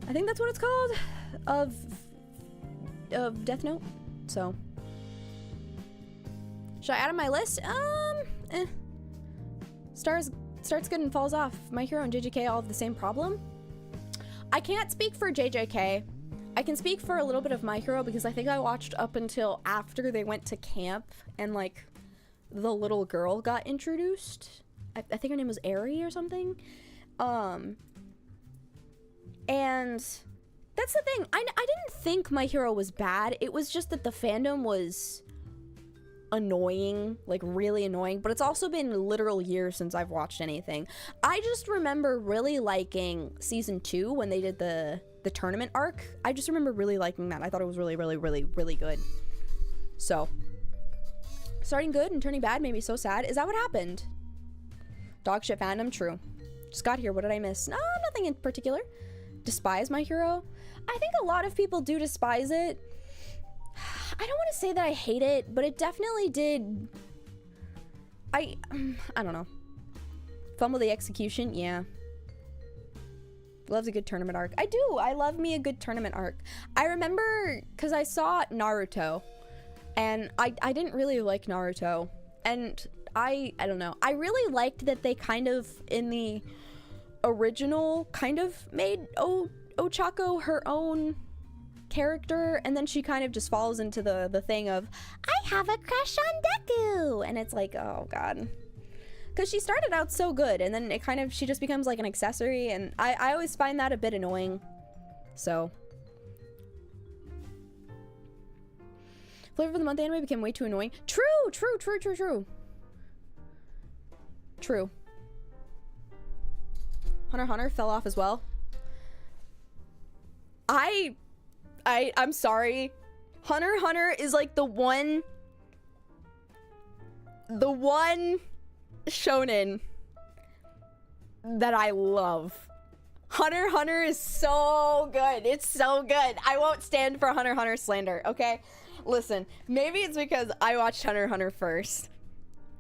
I think that's what it's called of Death Note. So should I add on my list? Starts good and falls off. My Hero and JJK all have the same problem. I can't speak for JJK. I can speak for a little bit of My Hero because I think I watched up until after they went to camp and like the little girl got introduced. I think her name was Aerie or something. And that's the thing. I didn't think My Hero was bad. It was just that the fandom was annoying, like really annoying, but it's also been literal years since I've watched anything. I just remember really liking season 2 when they did the tournament arc. I just remember really liking that. I thought it was really, really, really, really good. So starting good and turning bad made me so sad. Is that what happened? Dog shit fandom, true. Just got here. What did I miss? No, nothing in particular. Despise My Hero? I think a lot of people do despise it. I don't want to say that I hate it, but it definitely did. I don't know. Fumble the execution, yeah. Loves a good tournament arc. I do. I love me a good tournament arc. I remember because I saw Naruto, and I didn't really like Naruto, and I don't know. I really liked that they kind of in the original kind of made Ochako her own character, and then she kind of just falls into the thing of I have a crush on Deku, and it's like, oh god, because she started out so good and then it kind of she just becomes like an accessory, and I always find that a bit annoying. So Flavor of the Month anime became way too annoying. True. Hunter x Hunter fell off as well. I'm sorry. Hunter x Hunter is like the one shonen that I love. Hunter x Hunter is so good. It's so good. I won't stand for Hunter x Hunter slander, okay? Listen, maybe it's because I watched Hunter x Hunter first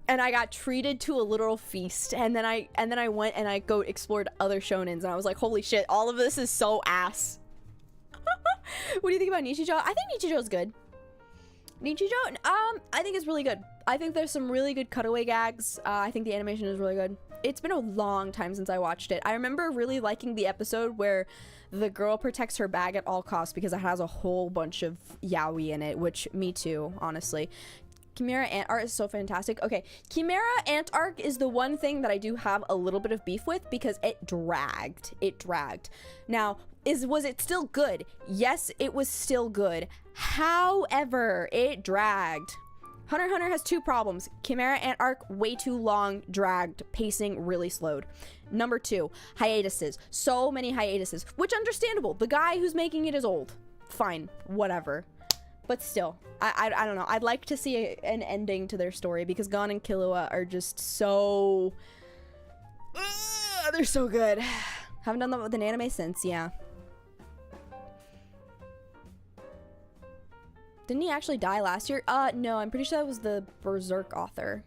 and I got treated to a literal feast, and then I went and I explored other shonens, and I was like, holy shit, all of this is so ass. What do you think about Nichijou? I think Nichijou is good. Nichijou, I think it's really good. I think there's some really good cutaway gags. I think the animation is really good. It's been a long time since I watched it. I remember really liking the episode where the girl protects her bag at all costs because it has a whole bunch of yaoi in it, which me too, honestly. Chimera Ant Art is so fantastic. Okay, Chimera Ant Arc is the one thing that I do have a little bit of beef with because it dragged. It dragged. Now, was it still good? Yes, it was still good. However, it dragged. Hunter x Hunter has two problems. Chimera Ant Arc, way too long, dragged, pacing really slowed. Number two, hiatuses. So many hiatuses, which understandable. The guy who's making it is old. Fine, whatever. But still, I don't know. I'd like to see an ending to their story because Gon and Killua are just so... they're so good. Haven't done that with an anime since, yeah. Didn't he actually die last year? No, I'm pretty sure that was the Berserk author.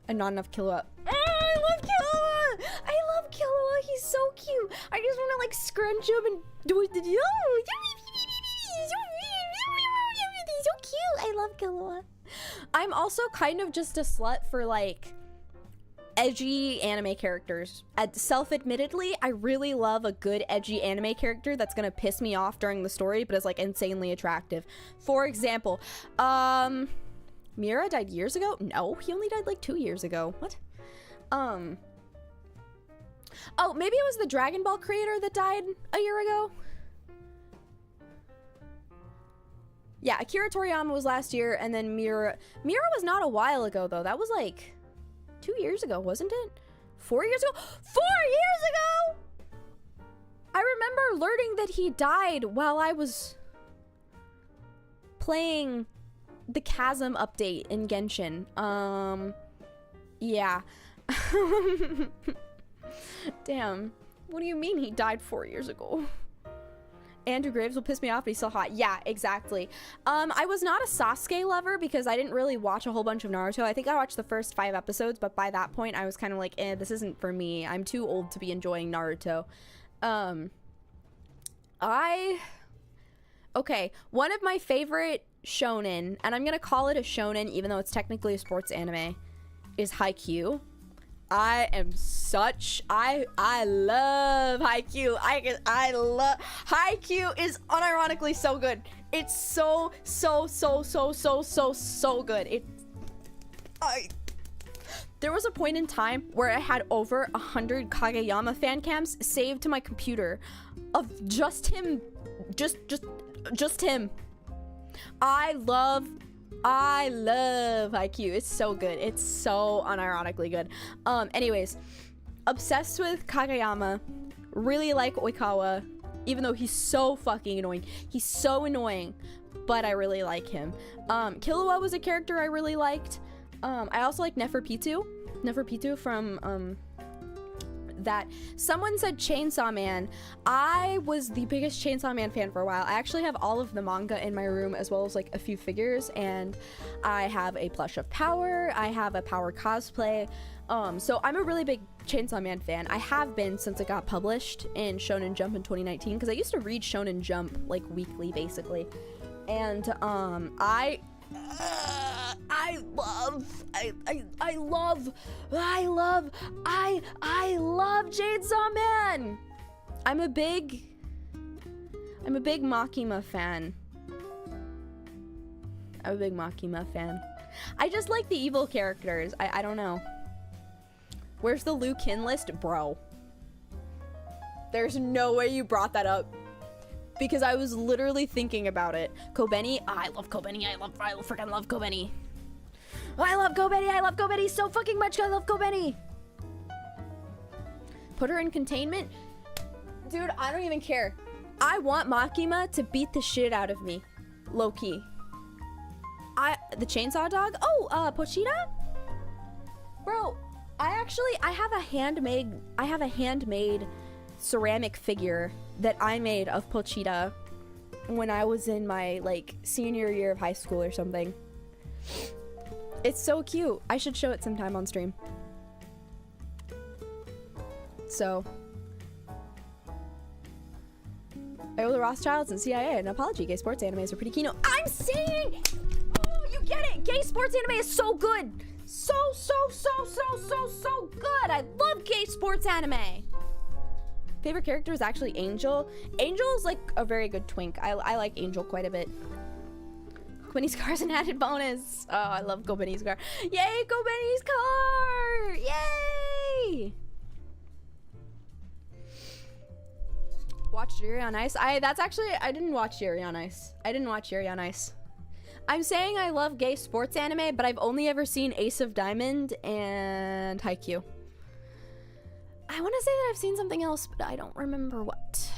And not enough Killua. I love Killua! I love Killua! He's so cute! I just want to like scrunch him and do it. He's so cute! I love Killua. I'm also kind of just a slut for like edgy anime characters. Self-admittedly, I really love a good edgy anime character that's gonna piss me off during the story but is like insanely attractive. For example, Mira died years ago? No, he only died like 2 years ago. What? Oh, maybe it was the Dragon Ball creator that died a year ago? Yeah, Akira Toriyama was last year, and then Mira was not a while ago though. That was like 2 years ago, wasn't it? 4 years ago? 4 years ago! I remember learning that he died while I was playing the Chasm update in Genshin. Yeah. Damn. What do you mean he died 4 years ago? Andrew Graves will piss me off, but he's still hot. Yeah, exactly. I was not a Sasuke lover because I didn't really watch a whole bunch of Naruto. I think I watched the first 5 episodes, but by that point, I was kind of like, this isn't for me. I'm too old to be enjoying Naruto. Okay, one of my favorite shonen, and I'm gonna call it a shonen even though it's technically a sports anime, is Haikyuu. I love Haikyuu. I love Haikyuu is unironically so good. It's so good. There was a point in time where I had over 100 Kageyama fan cams saved to my computer of just him, just him. I love Haikyuu. It's so good. It's so unironically good. Anyways, obsessed with Kageyama. Really like Oikawa, even though he's so fucking annoying. He's so annoying, but I really like him. Killua was a character I really liked. I also like Neferpitou from that. Someone said Chainsaw Man. I was the biggest Chainsaw Man fan for a while. I actually have all of the manga in my room as well as like a few figures, and I have a plush of Power. I have a Power cosplay. So I'm a really big Chainsaw Man fan. I have been since it got published in Shonen Jump in 2019 because I used to read Shonen Jump like weekly basically, and I love Chainsaw Man. I'm a big Makima fan. I just like the evil characters. I don't know. Where's the Liu Kin list? Bro. There's no way you brought that up. Because I was literally thinking about it. Kobeni, I love Kobeni. I freaking love Kobeni. I love Kobeni so fucking much. I love Kobeni. Put her in containment? Dude, I don't even care. I want Makima to beat the shit out of me. Low-key. The chainsaw dog? Oh, Pochita? Bro, I have a handmade ceramic figure that I made of Pochita when I was in my like senior year of high school or something. It's so cute. I should show it sometime on stream. So I owe the Rothschilds and CIA an apology. Gay sports animes are pretty kino. I'm saying, oh, you get it. Gay sports anime is so good. So good. I love gay sports anime. Favorite character is actually Angel. Angel is like a very good twink. I like Angel quite a bit. Kobeni's car is an added bonus. Oh, I love Kobeni's car. Yay, Kobeni's car! Yay! Watched Yuri on Ice. I didn't watch Yuri on Ice. I'm saying I love gay sports anime, but I've only ever seen Ace of Diamond and Haikyuu. I want to say that I've seen something else, but I don't remember what.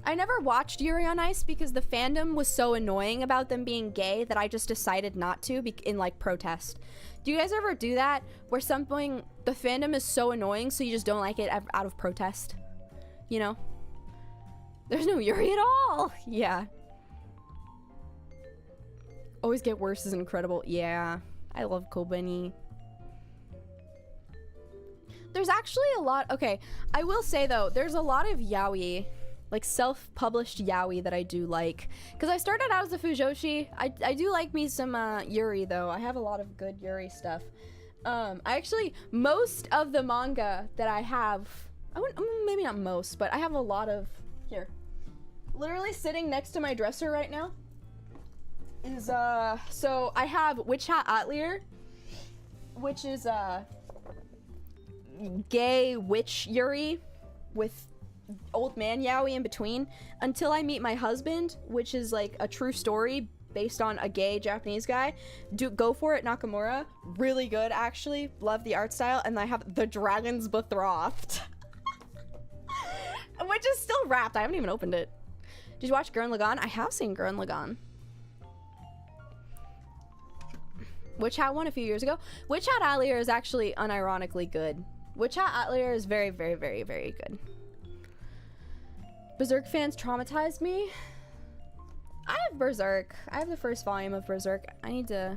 I never watched Yuri on Ice because the fandom was so annoying about them being gay that I just decided not to in like protest. Do you guys ever do that where something, the fandom is so annoying so you just don't like it out of protest? You know? There's no Yuri at all. Yeah. Always Get Worse is incredible. Yeah. I love Kobeni. There's actually a lot. Okay. I will say though, there's a lot of yaoi, like self-published yaoi that I do like. Because I started out as a Fujoshi. I do like me some Yuri though. I have a lot of good Yuri stuff. Most of the manga that I have, maybe not most, but I have a lot of, here. Literally sitting next to my dresser right now is, so I have Witch Hat Atelier, which is, gay witch Yuri with old man yaoi in between, Until I Meet My Husband, which is like a true story based on a gay Japanese guy. Go for it, Nakamura. Really good, actually. Love the art style. And I have The Dragon's Betrothed, which is still wrapped. I haven't even opened it. Did you watch Gurren Lagann? I have seen Gurren Lagann. Witch Hat one a few years ago. Witch Hat Atelier is actually unironically good. Witch Hat Atelier is very, very, very, very good. Berserk fans traumatized me. I have Berserk. I have the first volume of Berserk. I need to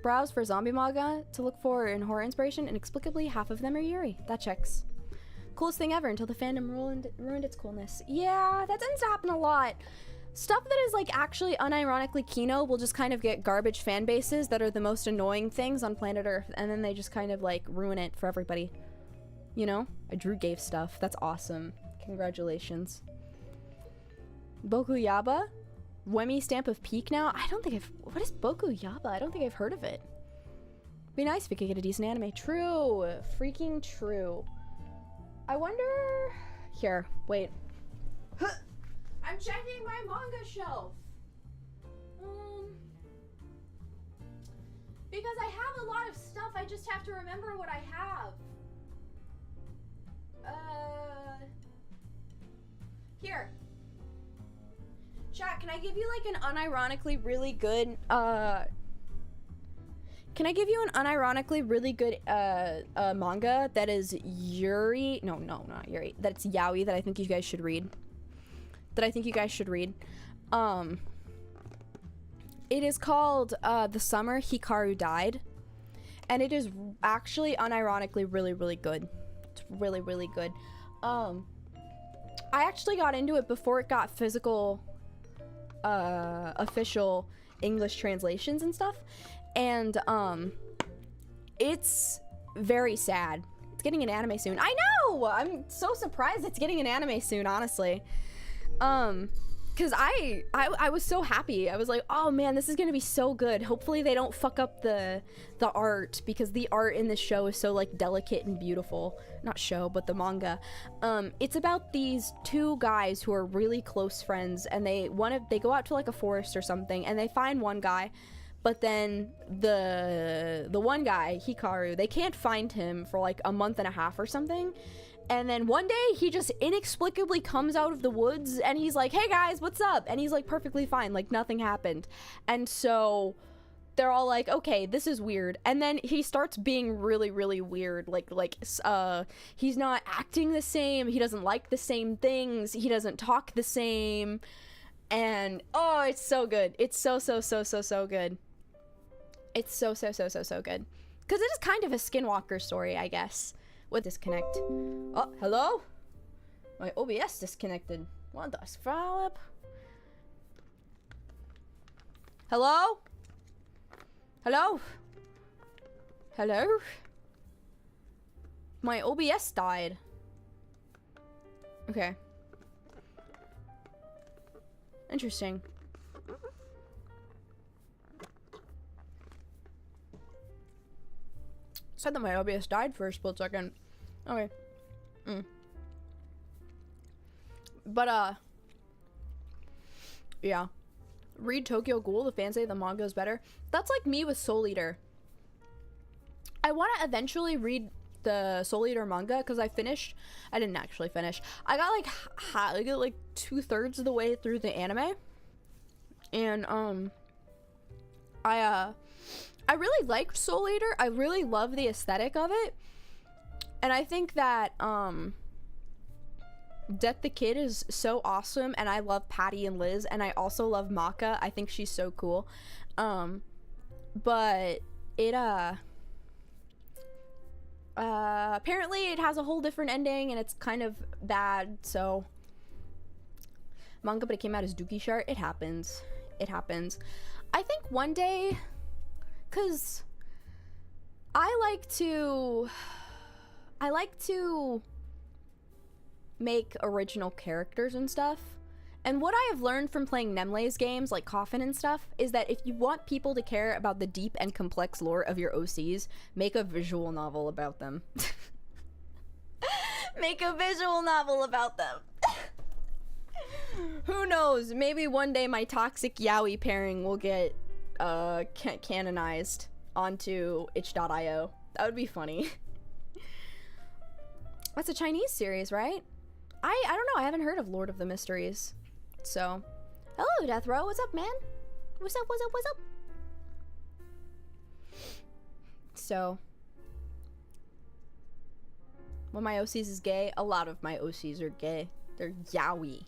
browse for zombie manga to look for in horror inspiration. Inexplicably, half of them are Yuri. That checks. Coolest thing ever until the fandom ruined its coolness. Yeah, that tends to happen a lot. Stuff that is like actually unironically kino will just kind of get garbage fan bases that are the most annoying things on planet Earth, and then they just kind of like ruin it for everybody. You know? I drew gave stuff. That's awesome. Congratulations. Boku Yaba? Wemi stamp of peak now? I don't think what is Boku Yaba? I don't think I've heard of it. Be nice if we could get a decent anime. True. Freaking true. I wonder... Here, wait. I'm checking my manga shelf. Because I have a lot of stuff, I just have to remember what I have. Here. Chat, can I give you like an unironically really good, can I give you an unironically really good, manga that is Yuri? No, not Yuri. That's yaoi that I think you guys should read. It is called, The Summer Hikaru Died. And it is actually unironically really, really good. It's really, really good. I actually got into it before it got physical, official English translations and stuff. And, it's very sad. It's getting an anime soon. I know! I'm so surprised it's getting an anime soon, honestly. Cause I was so happy. I was like, oh man, this is gonna be so good. Hopefully they don't fuck up the art, because the art in this show is so like delicate and beautiful. Not show, but the manga. It's about these two guys who are really close friends, and they go out to like a forest or something, and they find one guy, but then the one guy, Hikaru, they can't find him for like a month and a half or something. And then one day he just inexplicably comes out of the woods and he's like, hey guys, what's up? And he's like perfectly fine, like nothing happened. And so they're all like, okay, this is weird. And then he starts being really, really weird. He's not acting the same. He doesn't like the same things. He doesn't talk the same. And oh, it's so good. It's so good. It's so good. Because it is kind of a skinwalker story, I guess. With disconnect. Oh, hello? My OBS disconnected. What the flip? Hello? Hello? Hello? My OBS died. Okay. Interesting. Said that my OBS died for a split second. Okay. But, yeah. Read Tokyo Ghoul. The fans say the manga is better. That's like me with Soul Eater. I want to eventually read the Soul Eater manga because I didn't actually finish. I got like 2/3 of the way through the anime. And, I really liked Soul Eater. I really love the aesthetic of it. And I think that, Death the Kid is so awesome, and I love Patty and Liz, and I also love Maka. I think she's so cool. But it, apparently it has a whole different ending, and it's kind of bad, so. Manga, but it came out as Dookie Shart. It happens. It happens. I think one day, because I like to make original characters and stuff. And what I have learned from playing Nemle's games like Coffin and stuff is that if you want people to care about the deep and complex lore of your OCs, make a visual novel about them. Make a visual novel about them. Who knows? Maybe one day my toxic yaoi pairing will get canonized onto itch.io. That would be funny. That's a Chinese series, right? I don't know. I haven't heard of Lord of the Mysteries. So, hello, Death Row. What's up, man? What's up? So, one of my OCs is gay. A lot of my OCs are gay. They're yaoi.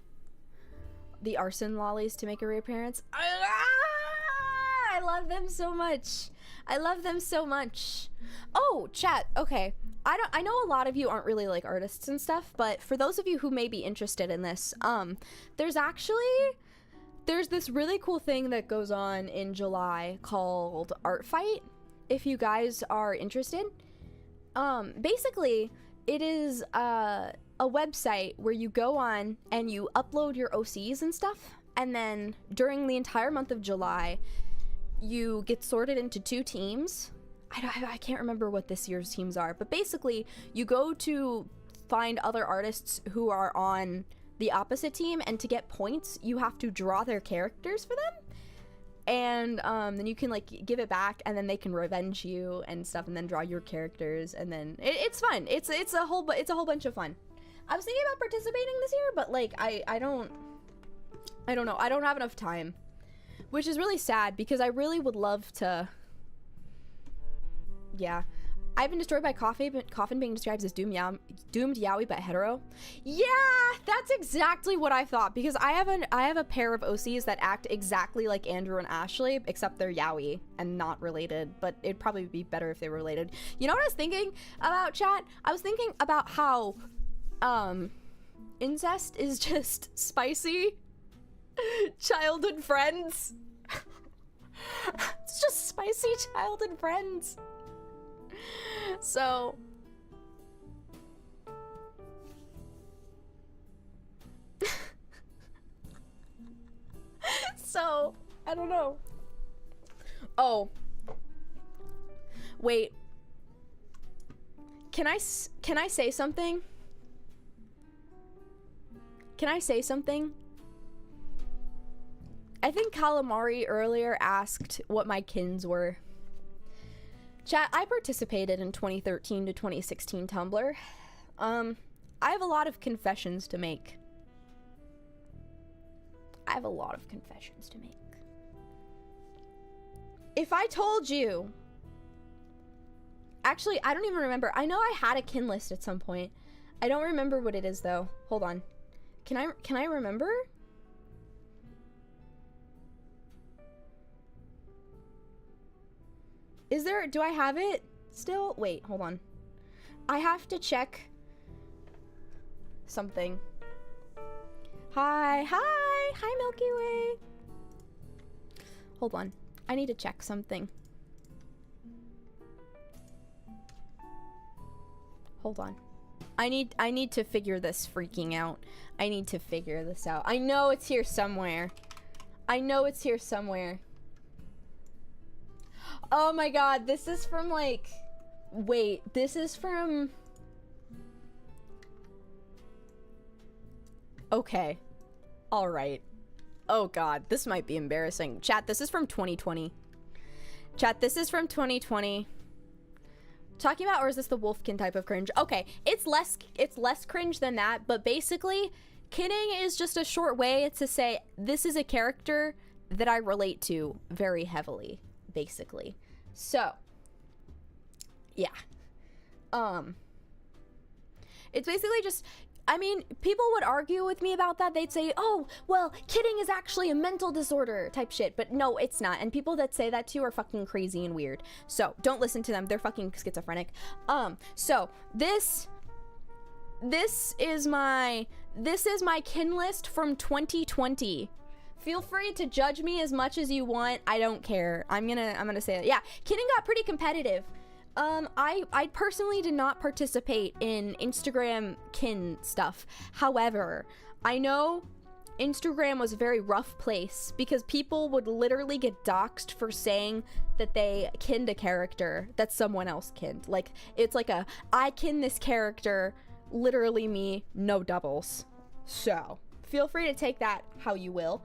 The arson lollies to make a reappearance. I love them so much. I love them so much. Oh, chat. Okay. I know a lot of you aren't really like artists and stuff, but for those of you who may be interested in this, there's this really cool thing that goes on in July called Art Fight. If you guys are interested, basically it is a website where you go on and you upload your OCs and stuff, and then during the entire month of July, you get sorted into 2 teams. I can't remember what this year's teams are, but basically you go to find other artists who are on the opposite team, and to get points you have to draw their characters for them, and then you can like give it back, and then they can revenge you and stuff, and then draw your characters, and then it's fun. It's a whole bunch of fun. I was thinking about participating this year, but like I don't know. I don't have enough time, which is really sad because I really would love to. Yeah. I've been destroyed by Coffin being described as doomed yaoi but hetero. Yeah, that's exactly what I thought, because I have a pair of OCs that act exactly like Andrew and Ashley, except they're yaoi and not related, but it'd probably be better if they were related. You know what I was thinking about, chat? I was thinking about how incest is just spicy childhood friends. It's just spicy childhood friends. So I don't know. Oh, wait, can I say something? Can I say something? I think Calamari earlier asked what my kins were. Chat, I participated in 2013 to 2016 Tumblr. I have a lot of confessions to make. If I told you... Actually, I don't even remember. I know I had a kin list at some point. I don't remember what it is, though. Hold on. Can I remember? Is there, do I have it still? Wait, hold on. I have to check something. Hi, Milky Way. Hold on. I need to check something. Hold on. I need to figure this freaking out. I need to figure this out. I know it's here somewhere. I know it's here somewhere. Oh my god, this is from like... Wait, this is from... Okay. Alright. Oh god, this might be embarrassing. Chat, this is from 2020. Chat, this is from 2020. Talking about, or is this the Wolfkin type of cringe? Okay, it's less cringe than that, but basically, kidding is just a short way to say this is a character that I relate to very heavily, basically. So, yeah. It's basically just, I mean, people would argue with me about that. They'd say, oh, well, kidding is actually a mental disorder type shit. But no, it's not. And people that say that to you are fucking crazy and weird. So don't listen to them. They're fucking schizophrenic. So this is my kin list from 2020. Feel free to judge me as much as you want. I don't care. I'm gonna say that. Yeah, kidding got pretty competitive. I personally did not participate in Instagram kin stuff. However, I know Instagram was a very rough place because people would literally get doxxed for saying that they kinned a character that someone else kinned. Like, it's like a, I kin this character, literally me, no doubles. So, feel free to take that how you will.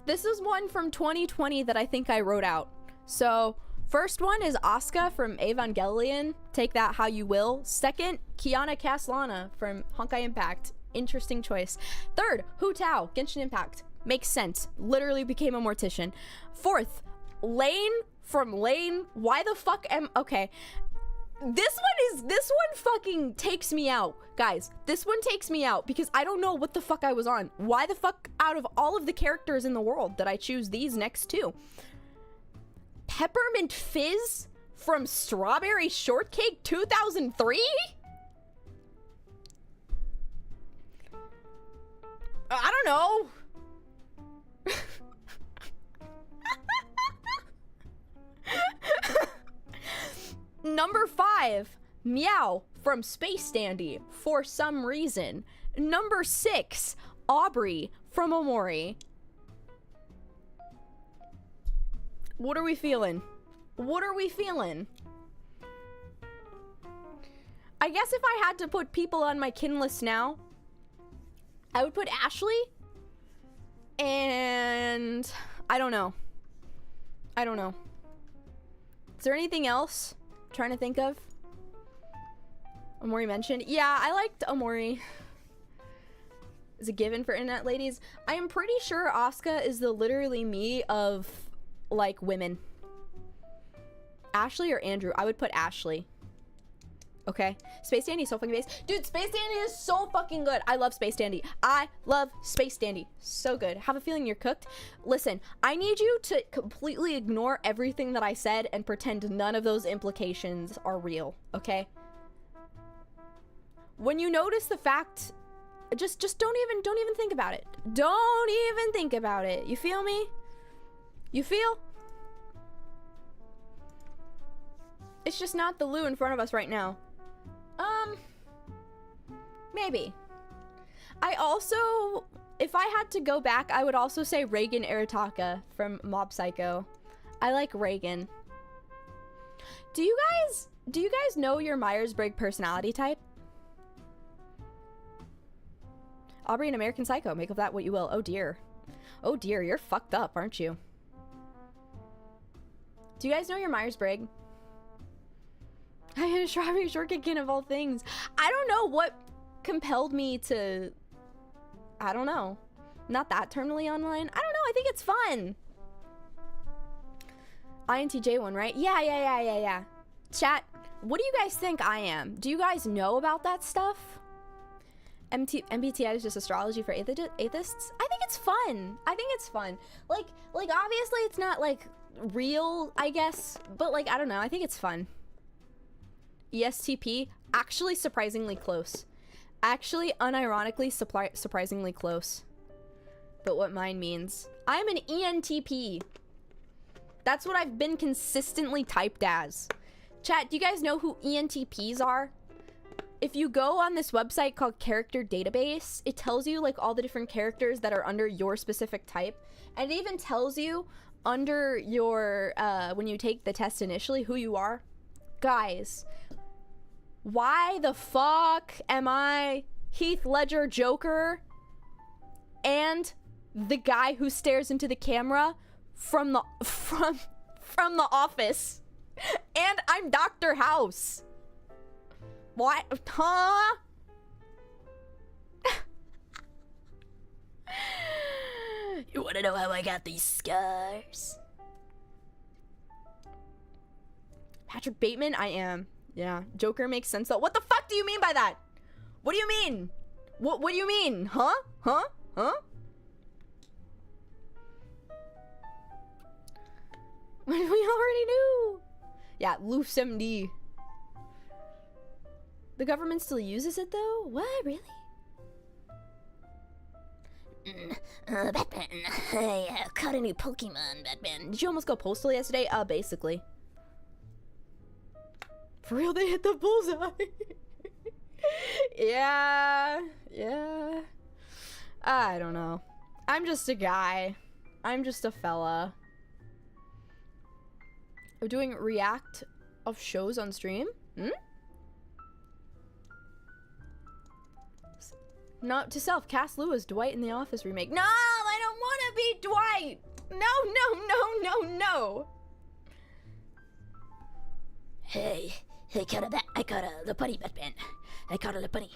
This is one from 2020 that I think I wrote out. So, first one is Asuka from Evangelion. Take that how you will. Second, Kiana Castellana from Honkai Impact. Interesting choice. Third, Hu Tao, Genshin Impact. Makes sense. Literally became a mortician. Fourth, Lane from Lane. Why the fuck am... Okay. This one fucking takes me out. Guys, this one takes me out because I don't know what the fuck I was on. Why the fuck out of all of the characters in the world did I choose these next two? Peppermint Fizz from Strawberry Shortcake 2003? I don't know. Number 5, Meow from Space Dandy for some reason. Number 6, Aubrey from Omori. What are we feeling? What are we feeling? I guess if I had to put people on my kin list now, I would put Ashley, and I don't know. I don't know. Is there anything else I'm trying to think of? Omori mentioned. Yeah, I liked Omori. Is a given for internet ladies. I am pretty sure Asuka is the literally me of like women. Ashley or Andrew? I would put Ashley. Okay. Space Dandy is so fucking base. Dude, Space Dandy is so fucking good. I love Space Dandy. I love Space Dandy. So good. Have a feeling you're cooked. Listen, I need you to completely ignore everything that I said and pretend none of those implications are real. Okay? When you notice the fact, just don't even think about it. Don't even think about it. You feel me? You feel? It's just not the Lou in front of us right now. Maybe. I also, if I had to go back, I would also say Reagan Arataka from Mob Psycho. I like Reagan. Do you guys know your Myers-Briggs personality type? Aubrey and American Psycho, make of that what you will. Oh dear. Oh dear, you're fucked up, aren't you? Do you guys know your Myers-Briggs? I had a strawberry shortcake kin of all things. I don't know what compelled me to... I don't know. Not that terminally online. I don't know. I think it's fun. INTJ one, right? Yeah. Chat, what do you guys think I am? Do you guys know about that stuff? MBTI is just astrology for atheists? I think it's fun. I think it's fun. Like obviously it's not like real, I guess, but like, I don't know, I think it's fun. ESTP, actually surprisingly close. Actually, unironically, surprisingly close. But what mine means. I'm an ENTP. That's what I've been consistently typed as. Chat, do you guys know who ENTPs are? If you go on this website called Character Database, it tells you like all the different characters that are under your specific type. And it even tells you under your, when you take the test initially, who you are. Guys, why the fuck am I Heath Ledger Joker and the guy who stares into the camera from the Office? And I'm Dr. House. What? Huh? You wanna know how I got these scars? Patrick Bateman? I am. Yeah. Joker makes sense though. What the fuck do you mean by that? What do you mean? What do you mean? Huh? Huh? Huh? We already knew. Yeah, Loose MD. The government still uses it though? What? Really? Batman. I caught a new Pokemon, Batman. Did you almost go postal yesterday? Basically. For real, they hit the bullseye. Yeah. I don't know. I'm just a guy. I'm just a fella. We're doing react of shows on stream? Not to self, cast Lou as Dwight in the Office remake. No, I don't want to be Dwight. No. Hey, I caught the bunny, Batman. I caught the bunny.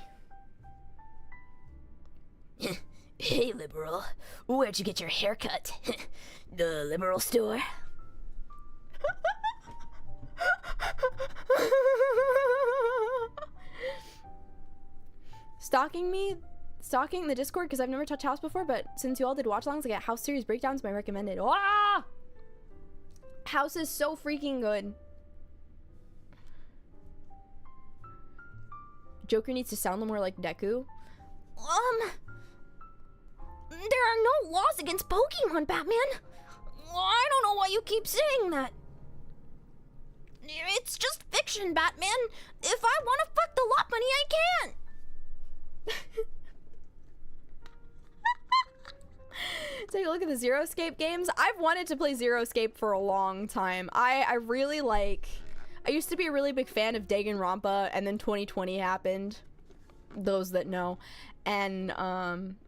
Hey, liberal. Where'd you get your haircut? The liberal store? Stalking the Discord because I've never touched House before, but since you all did watch alongs, I get House series breakdowns, my recommended. Ah! House is so freaking good. Joker needs to sound more like Deku. There are no laws against Pokemon, Batman. I don't know why you keep saying that. It's just fiction, Batman. If I want to fuck the lot money, I can. Take a look at the Zero Escape games. I've wanted to play Zero Escape for a long time. I really like... I used to be a really big fan of Danganronpa, and then 2020 happened. Those that know. And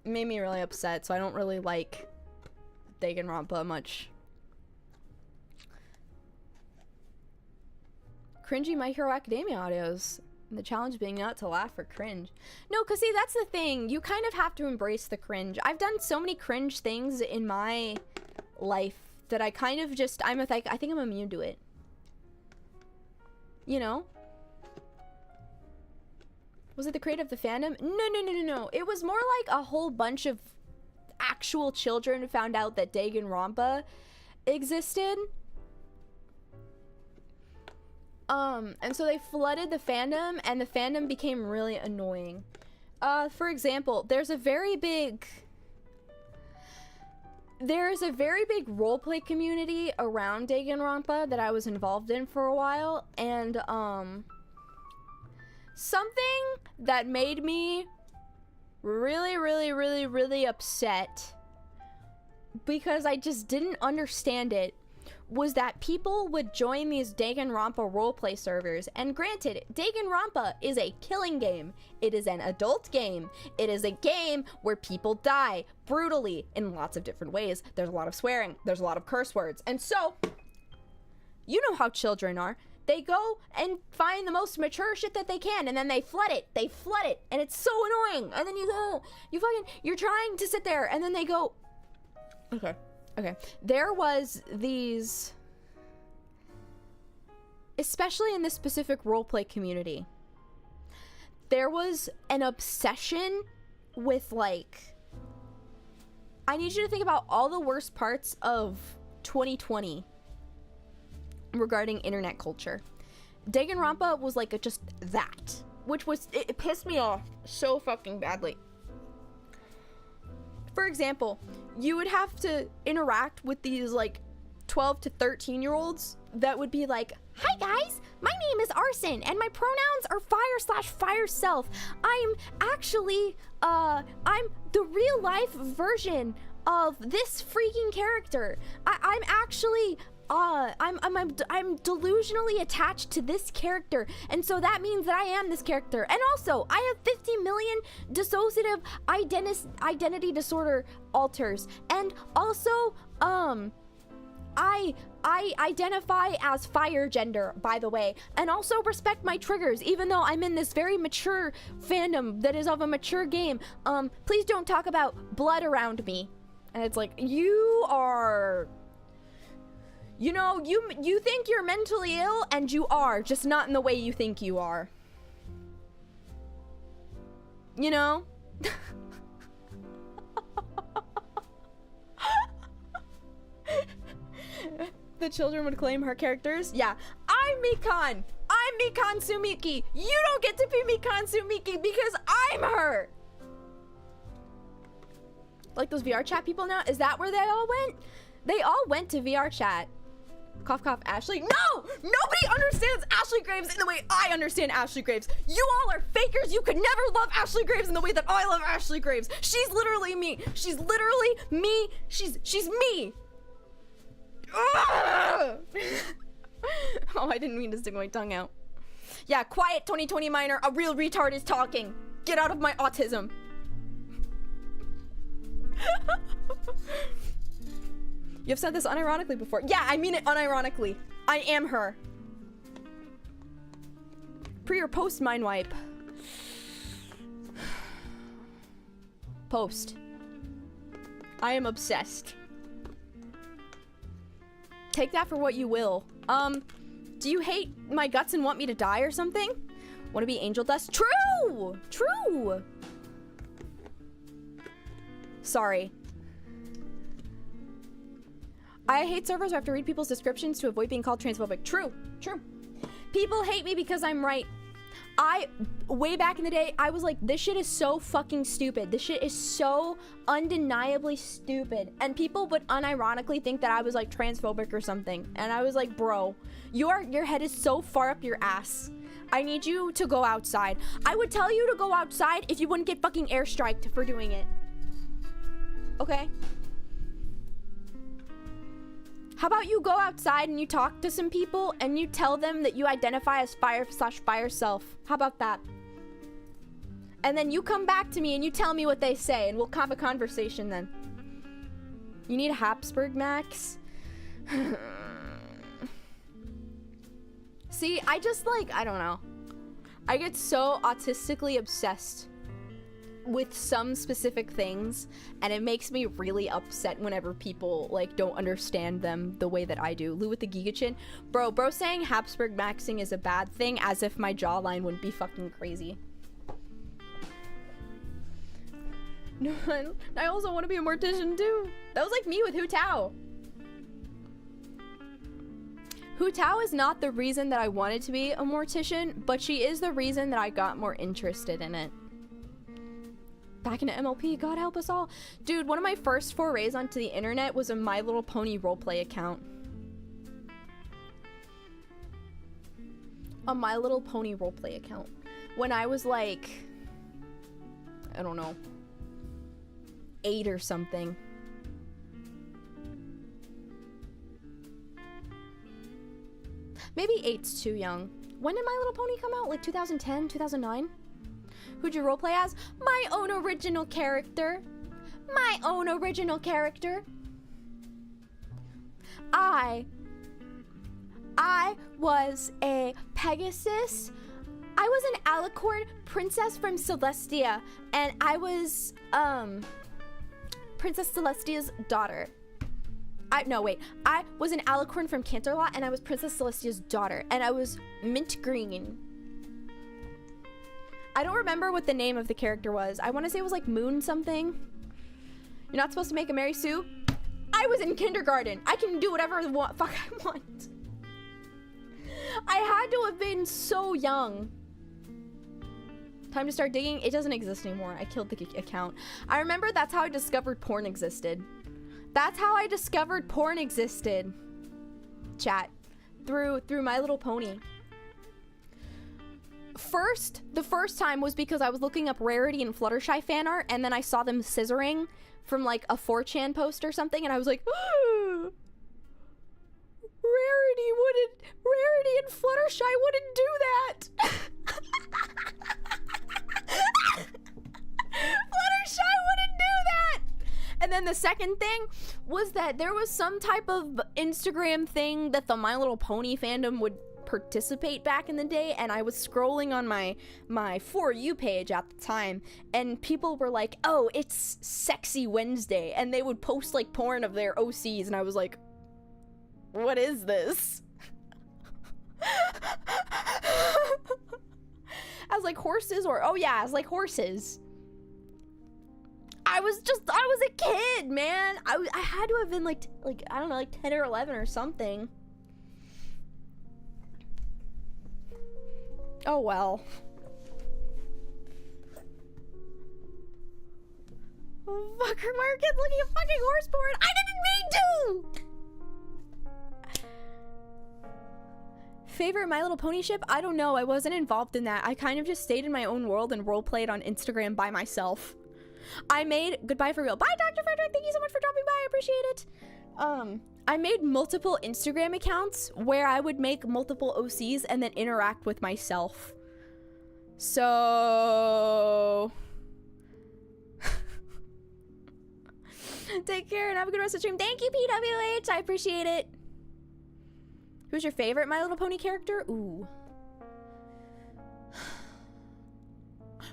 made me really upset, so I don't really like Danganronpa much. Cringy My Hero Academia audios. The challenge being not to laugh or cringe. No, because see, that's the thing. You kind of have to embrace the cringe. I've done so many cringe things in my life that I kind of just, I think I'm immune to it. You know? Was it the creator of the fandom? No. It was more like a whole bunch of actual children found out that Danganronpa existed. And so they flooded the fandom, and the fandom became really annoying. For example, there's a very big roleplay community around Danganronpa that I was involved in for a while, and something that made me really upset because I just didn't understand it was that people would join these Danganronpa roleplay servers. And granted, Danganronpa is a killing game. It is an adult game. It is a game where people die brutally in lots of different ways. There's a lot of swearing. There's a lot of curse words. And so, you know how children are. They go and find the most mature shit that they can, and then they flood it. And it's so annoying. And then you're trying to sit there, and then they go, okay. There was these, especially in this specific roleplay community, there was an obsession with, like, I need you to think about all the worst parts of 2020 regarding internet culture. Danganronpa was like just that, which was, it pissed me off so fucking badly. For example, you would have to interact with these like 12 to 13-year-olds that would be like, "Hi guys, my name is Arson and my pronouns are fire/fire self. I'm actually I'm the real life version of this freaking character. I'm actually I'm delusionally attached to this character, and so that means that I am this character. And also, I have 50 million dissociative identity disorder alters. And also, I identify as fire gender, by the way, and also respect my triggers, even though I'm in this very mature fandom that is of a mature game. Please don't talk about blood around me." And it's like, you are... You know, you think you're mentally ill, and you are, just not in the way you think you are. You know? The children would claim her characters. Yeah, I'm Mikan. I'm Mikan Sumiki. You don't get to be Mikan Sumiki because I'm her. Like those VR chat people now? Is that where they all went? They all went to VR chat. Cough, cough, Ashley. No! Nobody understands Ashley Graves in the way I understand Ashley Graves. You all are fakers. You could never love Ashley Graves in the way that I love Ashley Graves. She's literally me. She's literally me. She's me. Oh, I didn't mean to stick my tongue out. Yeah, quiet 2020 minor. A real retard is talking. Get out of my autism. You've said this unironically before. Yeah, I mean it unironically. I am her. Pre or post mind wipe? Post. I am obsessed. Take that for what you will. Do you hate my guts and want me to die or something? Want to be angel dust? True! True! Sorry. I hate servers who have to read people's descriptions to avoid being called transphobic. True. True. People hate me because I'm right. Way back in the day, I was like, this shit is so fucking stupid. This shit is so undeniably stupid. And people would unironically think that I was like transphobic or something. And I was like, bro, your head is so far up your ass. I need you to go outside. I would tell you to go outside if you wouldn't get fucking airstriked for doing it. Okay? How about you go outside and you talk to some people and you tell them that you identify as fire/fire self? How about that? And then you come back to me and you tell me what they say and we'll have a conversation then. You need a Habsburg Max? See, I just like, I don't know. I get so autistically obsessed with some specific things, and it makes me really upset whenever people like don't understand them the way that I do. Lou with the Giga Chin. Bro saying Habsburg maxing is a bad thing, as if my jawline wouldn't be fucking crazy. No, I also want to be a mortician too. That was like me with Hu Tao. Hu Tao is not the reason that I wanted to be a mortician, but she is the reason that I got more interested in it. Back into MLP, God help us all. Dude, one of my first forays onto the internet was a My Little Pony roleplay account. A My Little Pony roleplay account. When I was like, I don't know, 8 or something. Maybe 8's too young. When did My Little Pony come out? Like 2010, 2009? Who'd you roleplay as? My own original character. My own original character. I was a Pegasus. I was an alicorn princess from Celestia, and I was Princess Celestia's daughter. I was an alicorn from Canterlot, and I was Princess Celestia's daughter, and I was mint green. I don't remember what the name of the character was. I want to say it was like Moon something. You're not supposed to make a Mary Sue? I was in kindergarten. I can do whatever fuck I want. had to have been so young. Time to start digging. It doesn't exist anymore. I killed the account. I remember that's how I discovered porn existed. That's how I discovered porn existed. Chat. Through My Little Pony. The first time was because I was looking up Rarity and Fluttershy fan art, and then I saw them scissoring from like a 4chan post or something, and I was like, oh, Rarity and Fluttershy wouldn't do that. Fluttershy wouldn't do that. And then the second thing was that there was some type of Instagram thing that the My Little Pony fandom would participate back in the day, and I was scrolling on my For You page at the time, and people were like, oh, it's Sexy Wednesday, and they would post like porn of their OCs, and I was like, what is this? I was like, horses, or oh yeah, I was like, horses. I was a kid, man. I had to have been like I don't know, like 10 or 11 or something. Oh well. Oh, fucker market looking at fucking horse porn. I didn't mean to! Favorite My Little Pony ship? I don't know. I wasn't involved in that. I kind of just stayed in my own world and roleplayed on Instagram by myself. I made... Goodbye for real. Bye, Dr. Frederick. Thank you so much for dropping by. I appreciate it. I made multiple Instagram accounts where I would make multiple OCs and then interact with myself. So... Take care and have a good rest of the stream. Thank you, PWH. I appreciate it. Who's your favorite My Little Pony character? Ooh.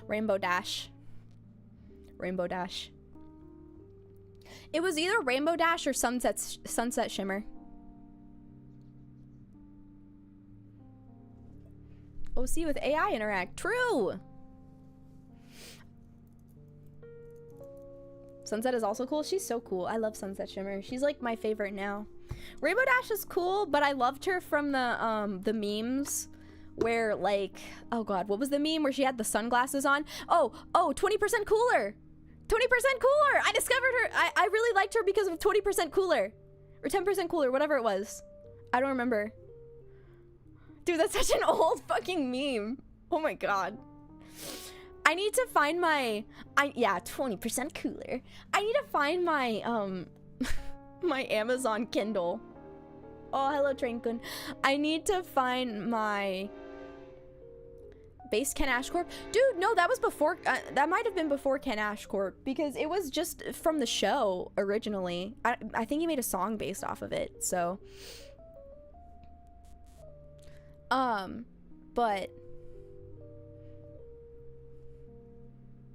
Rainbow Dash. Rainbow Dash. It was either Rainbow Dash or Sunset Shimmer. OC with AI interact. True! Sunset is also cool. She's so cool. I love Sunset Shimmer. She's like my favorite now. Rainbow Dash is cool, but I loved her from the memes where like, oh god, what was the meme where she had the sunglasses on? Oh, 20% cooler. 20% cooler. I discovered her. I really liked her because of 20% cooler or 10% cooler, whatever it was. I don't remember. Dude, that's such an old fucking meme. Oh my god. I need to find my, yeah, 20% cooler. I need to find my, my Amazon Kindle. Oh, hello, Trainkun. I need to find my base Ken Ash Corp. Dude, no, that was before, that might have been before Ken Ash Corp because it was just from the show originally. I think he made a song based off of it, so. But.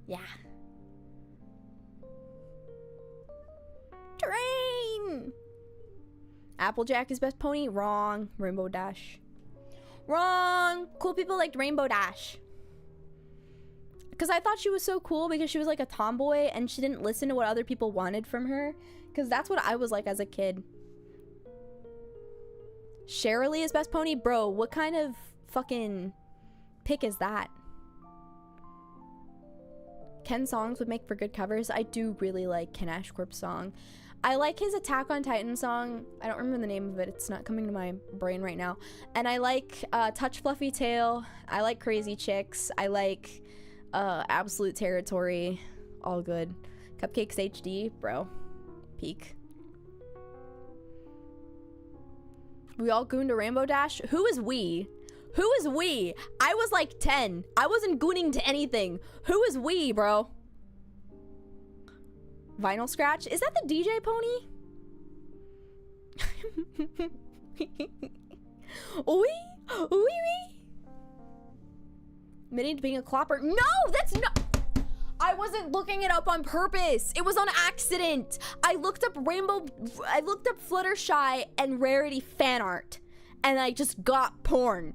Yeah. Train! Applejack is best pony? Wrong. Rainbow Dash. Wrong! Cool people liked Rainbow Dash. Because I thought she was so cool because she was like a tomboy and she didn't listen to what other people wanted from her. Because that's what I was like as a kid. Shirley is best pony? Bro, what kind of fucking pick is that? Ken songs would make for good covers. I do really like Ken Ashcorp's song. I like his Attack on Titan song. I don't remember the name of it. It's not coming to my brain right now. And I like Touch Fluffy Tail. I like Crazy Chicks. I like Absolute Territory. All good. Cupcakes HD, bro. Peak. We all gooned to Rainbow Dash. Who is we? Who is we? I was like 10. I wasn't gooning to anything. Who is we, bro? Vinyl Scratch? Is that the DJ pony? Oi? Oi? Minnie being a clopper? No, that's not. I wasn't looking it up on purpose. It was on accident. I looked up Fluttershy and Rarity fan art, and I just got porn.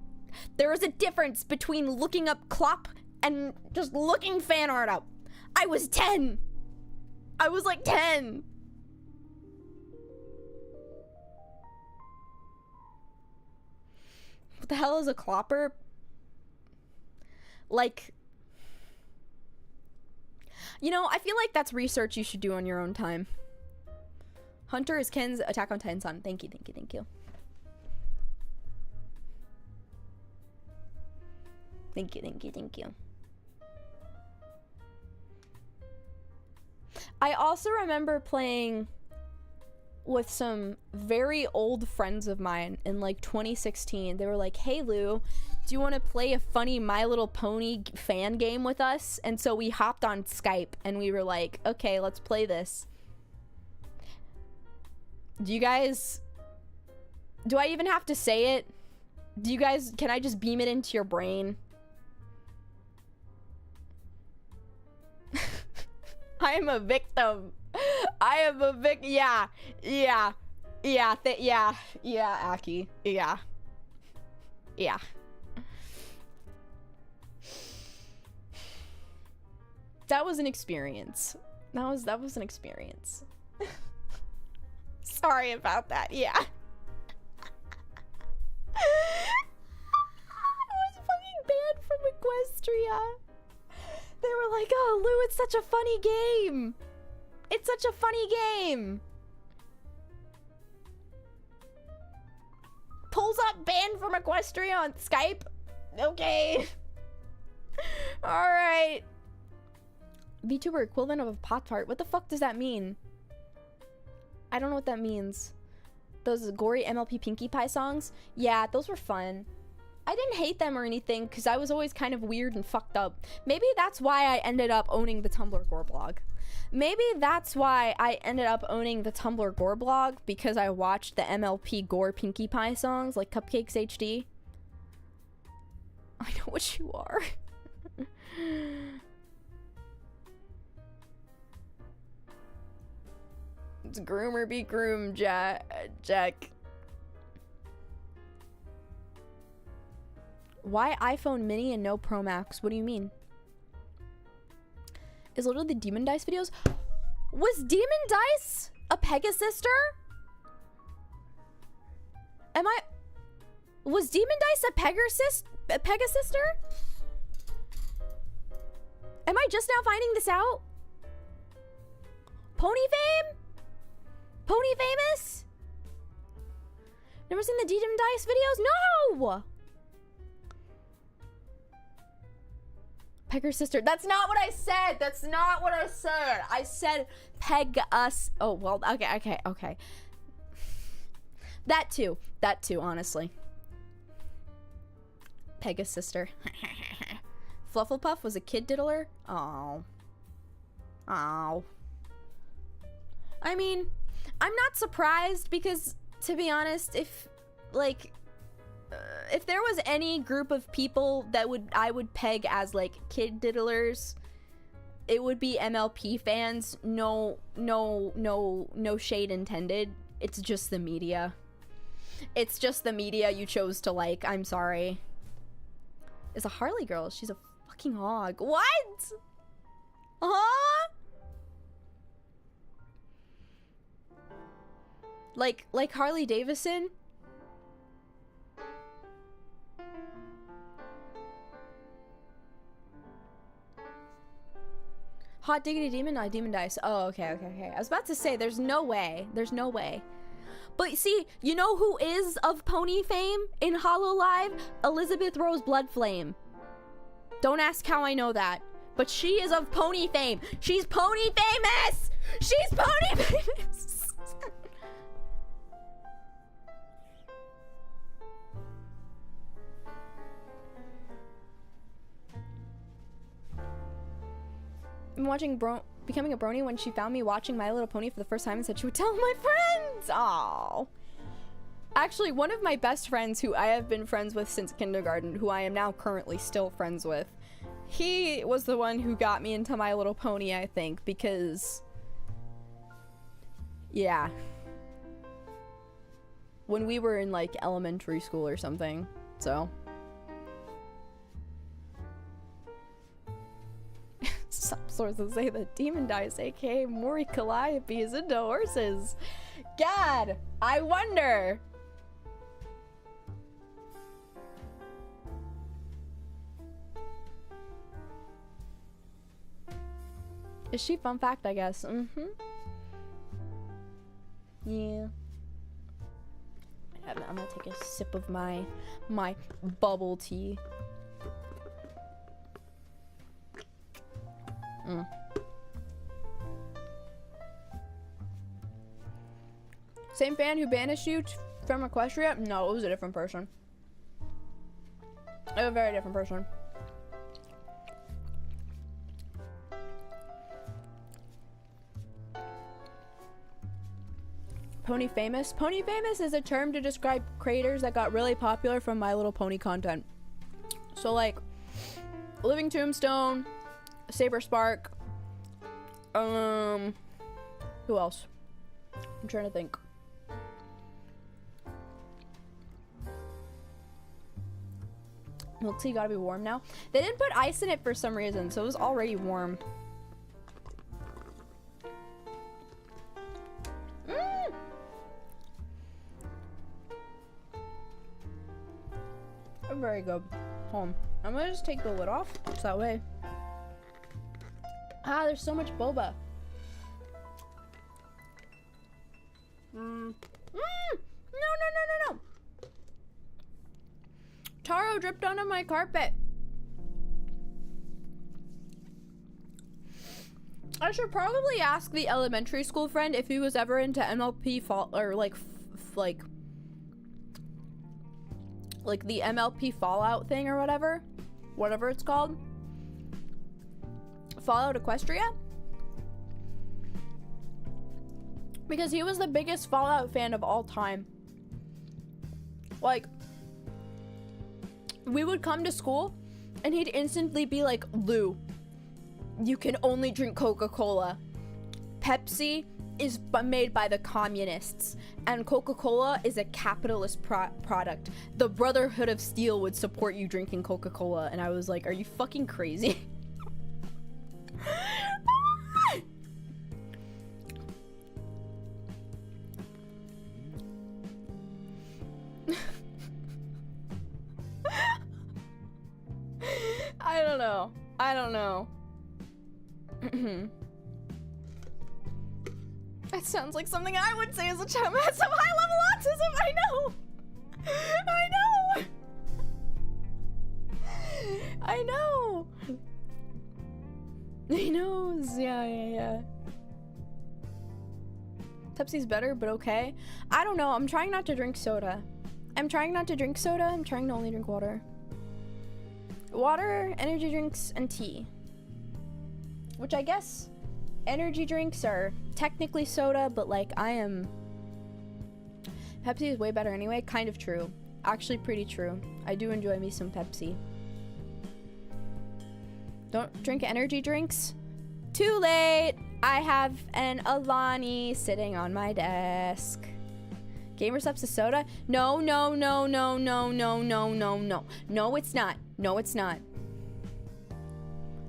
There is a difference between looking up Clop and just looking fan art up. I was 10. I was like 10. the hell is a clopper? Like, you know, I feel like that's research you should do on your own time. Hunter is Ken's Attack on Titan son. Thank you, thank you, thank you. Thank you, thank you, thank you. I also remember playing with some very old friends of mine in like 2016. They were like, hey Lou, do you want to play a funny My Little Pony fan game with us? And so we hopped on Skype and we were like, okay, let's play this. Do you guys, do I even have to say it? Do you guys, can I just beam it into your brain? I am a victim. I am a victim. Yeah, Aki. Yeah. That was an experience. That was an experience. Sorry about that. Yeah. It was fucking banned from Equestria. They were like, oh, Lou, it's such a funny game. It's such a funny game. Pulls up banned from Equestria on Skype. Okay. Alright. VTuber equivalent of a pot fart. What the fuck does that mean? I don't know what that means. Those gory MLP Pinkie Pie songs? Yeah, those were fun. I didn't hate them or anything because I was always kind of weird and fucked up. Maybe that's why I ended up owning the Tumblr gore blog. Maybe that's why I ended up owning the Tumblr gore blog, because I watched the MLP gore Pinkie Pie songs like Cupcakes HD. I know what you are. It's groom or be groomed, Jack. Why iPhone mini and no Pro Max? What do you mean? Is literally the Demon Dice videos? Was Demon Dice a Pega sister? Was Demon Dice a Pega sister? Am I just now finding this out? Pony Fame? Pony Famous? Never seen the Demon Dice videos? No! Peg sister. That's not what I said. That's not what I said. I said peg us. Oh, well, okay. That too, honestly. Peg sister. Flufflepuff was a kid diddler? Oh. I mean, I'm not surprised because, to be honest, if there was any group of people that I would peg as like kid diddlers, it would be MLP fans. No shade intended. It's just the media. It's just the media you chose to like. I'm sorry. It's a Harley girl. She's a fucking hog. What? Huh? Like Harley Davidson? Hot diggity demon, not Demon Dice. Oh, okay. I was about to say, there's no way. But see, you know who is of pony fame in Hollow Live? Elizabeth Rose Bloodflame. Don't ask how I know that, but she is of pony fame. She's pony famous! She's pony famous! I'm watching Becoming a Brony when she found me watching My Little Pony for the first time and said she would tell my friends. Aww. Actually, one of my best friends who I have been friends with since kindergarten, who I am now currently still friends with, he was the one who got me into My Little Pony, I think, because yeah, when we were in like elementary school or something. So some sources say that Demon Dice, aka Mori Calliope, is into horses. God, I wonder. Is she? Fun fact, I guess. Mm-hmm. Yeah. I'm gonna take a sip of my bubble tea. Same fan who banished you from Equestria? No, it was a different person. It was a very different person. Pony famous? Pony famous is a term to describe creators that got really popular from My Little Pony content. So like, Living Tombstone, Saber Spark, who else? I'm trying to think. Milk tea gotta be warm now. They didn't put ice in it for some reason, so it was already warm. Very good. Home. I'm gonna just take the lid off, so that way. Ah, there's so much boba. No. Taro dripped onto my carpet. I should probably ask the elementary school friend if he was ever into MLP or like the MLP Fallout thing or whatever it's called. Fallout Equestria? Because he was the biggest Fallout fan of all time. Like, we would come to school and he'd instantly be like, Lou, you can only drink Coca-Cola. Pepsi is made by the communists, and Coca-Cola is a capitalist product. The Brotherhood of Steel would support you drinking Coca-Cola. And I was like, are you fucking crazy? I don't know. That sounds like something I would say as a child. I have some high-level autism. I know. He knows. Yeah. Pepsi's better, but okay. I don't know. I'm trying not to drink soda. I'm trying to only drink water. Water, energy drinks, and tea. Which I guess energy drinks are technically soda, but like Pepsi is way better anyway. Kind of true. Actually pretty true. I do enjoy me some Pepsi. Don't drink energy drinks. Too late! I have an Alani sitting on my desk. Gamer Subs is soda? No, it's not. No, it's not.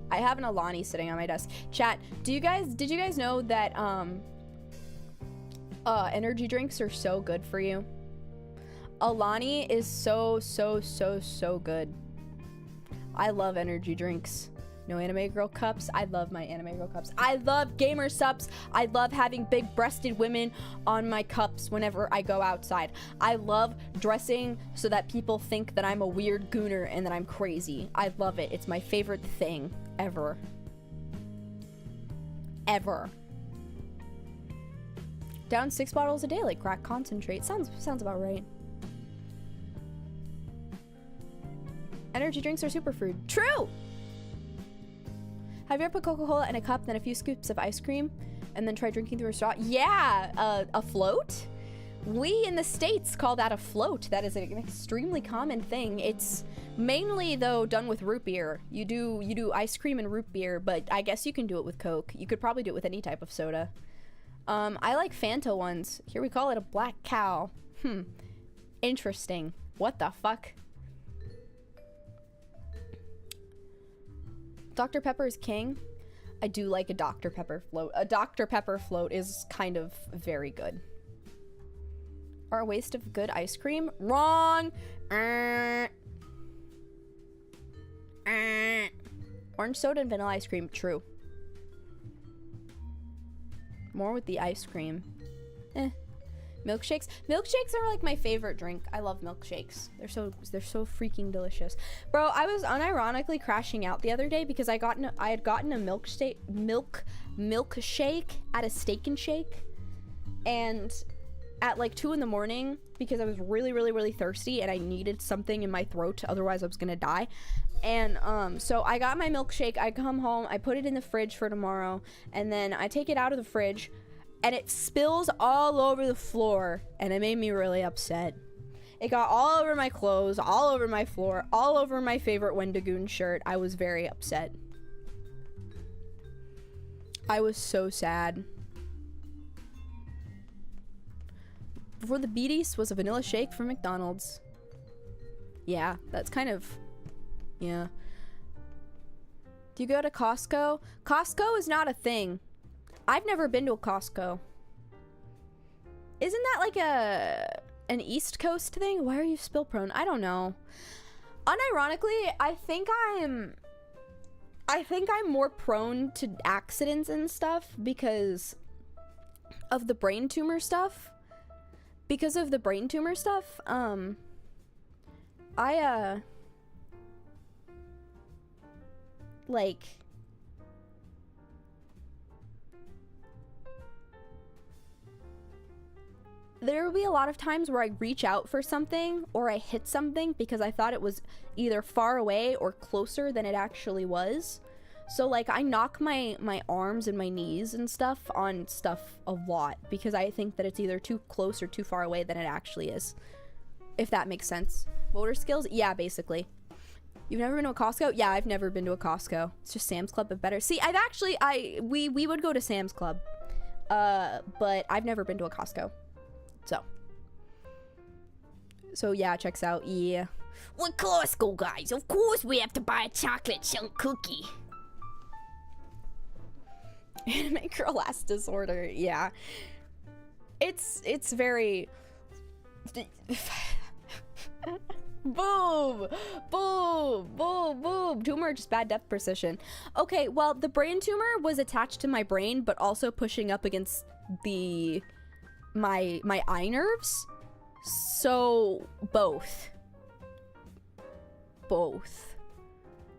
I have an Alani sitting on my desk. Chat, did you guys know that energy drinks are so good for you? Alani is so good. I love energy drinks. No anime girl cups. I love my anime girl cups. I love gamer subs. I love having big breasted women on my cups whenever I go outside. I love dressing so that people think that I'm a weird gooner and that I'm crazy. I love it. It's my favorite thing ever. Down 6 bottles a day like crack concentrate. Sounds about right. Energy drinks are superfood. True! Have you ever put Coca-Cola in a cup, then a few scoops of ice cream, and then try drinking through a straw? Yeah, a float? We in the States call that a float. That is an extremely common thing. It's mainly, though, done with root beer. You do ice cream and root beer, but I guess you can do it with Coke. You could probably do it with any type of soda. I like Fanta ones. Here we call it a black cow. Interesting. What the fuck? Dr. Pepper is king. I do like a Dr. Pepper float. A Dr. Pepper float is kind of very good. Or a waste of good ice cream? Wrong! Orange soda and vanilla ice cream. True. More with the ice cream. Milkshakes. Milkshakes are like my favorite drink. I love milkshakes. They're so freaking delicious. Bro, I was unironically crashing out the other day because I had gotten a milkshake at a Steak and Shake, and at like 2 in the morning because I was really thirsty and I needed something in my throat, otherwise I was gonna die. And so I got my milkshake, I come home, I put it in the fridge for tomorrow, and then I take it out of the fridge and it spills all over the floor, and it made me really upset. It got all over my clothes, all over my floor, all over my favorite Wendigoon shirt. I was very upset. I was so sad. Before the Beaties was a vanilla shake from McDonald's. Yeah, that's kind of... yeah. Do you go to Costco? Costco is not a thing. I've never been to a Costco. Isn't that like an East Coast thing? Why are you spill prone? I don't know. Unironically, I think I'm more prone to accidents and stuff because of the brain tumor stuff. Like, there will be a lot of times where I reach out for something or I hit something because I thought it was either far away or closer than it actually was. So like I knock my arms and my knees and stuff on stuff a lot because I think that it's either too close or too far away than it actually is. If that makes sense. Motor skills? Yeah, basically. You've never been to a Costco? Yeah, I've never been to a Costco. It's just Sam's Club, but better. See, we would go to Sam's Club. But I've never been to a Costco. So yeah, checks out. Yeah. Well, Costco, guys. Of course we have to buy a chocolate chunk cookie. Anime girl last disorder. Yeah. It's very... Boom! Boom! Boom! Boom! Tumor, just bad depth precision. Okay, well, the brain tumor was attached to my brain, but also pushing up against my eye nerves. So, both.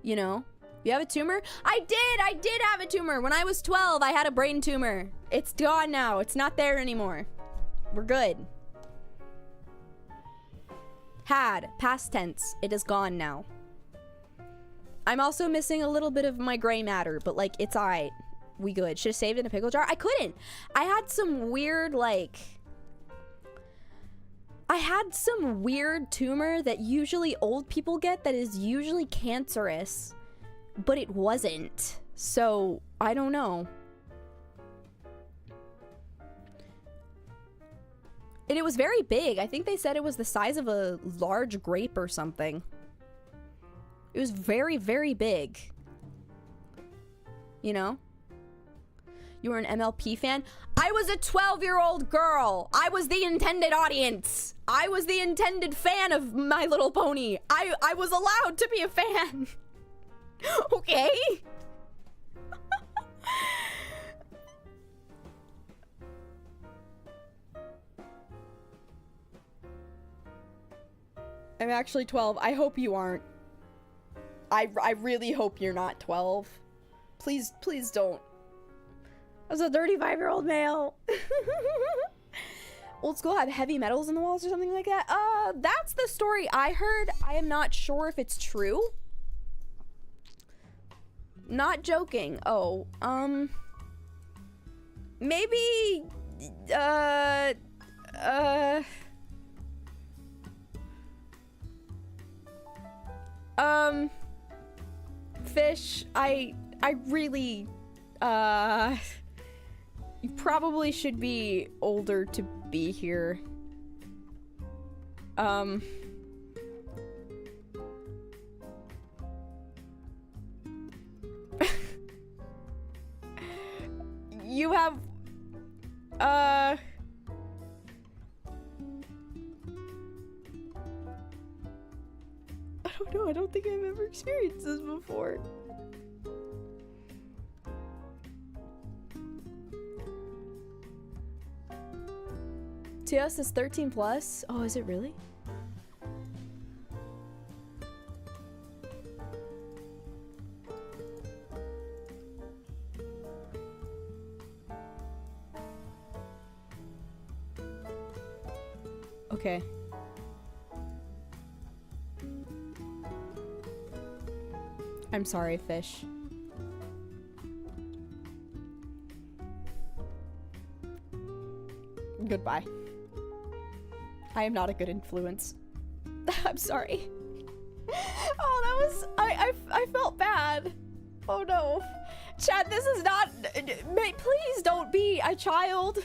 You know? You have a tumor? I did have a tumor. When I was 12, I had a brain tumor. It's gone now. It's not there anymore. We're good. Had, past tense. It is gone now. I'm also missing a little bit of my gray matter, but like, it's alright. We good. Should have saved it in a pickle jar. I couldn't. I had some weird, like... I had some weird tumor that usually old people get that is usually cancerous, but it wasn't. So, I don't know. And it was very big. I think they said it was the size of a large grape or something. It was very, very big. You know? You were an MLP fan? I was a 12-year-old girl. I was the intended audience. I was the intended fan of My Little Pony. I was allowed to be a fan. Okay? I'm actually 12. I hope you aren't. I really hope you're not 12. Please don't. I was a 35-year-old male. Old school have heavy metals in the walls or something like that. That's the story I heard. I am not sure if it's true. Not joking. Oh, maybe, Fish, I really, you probably should be older to be here. You have, I don't know, I don't think I've ever experienced this before. TS is 13 plus. Oh, is it really? Okay. I'm sorry, fish. Goodbye. I am not a good influence. I'm sorry. Oh, that was... I felt bad. Oh, no. Chad, this is not... Please don't be a child.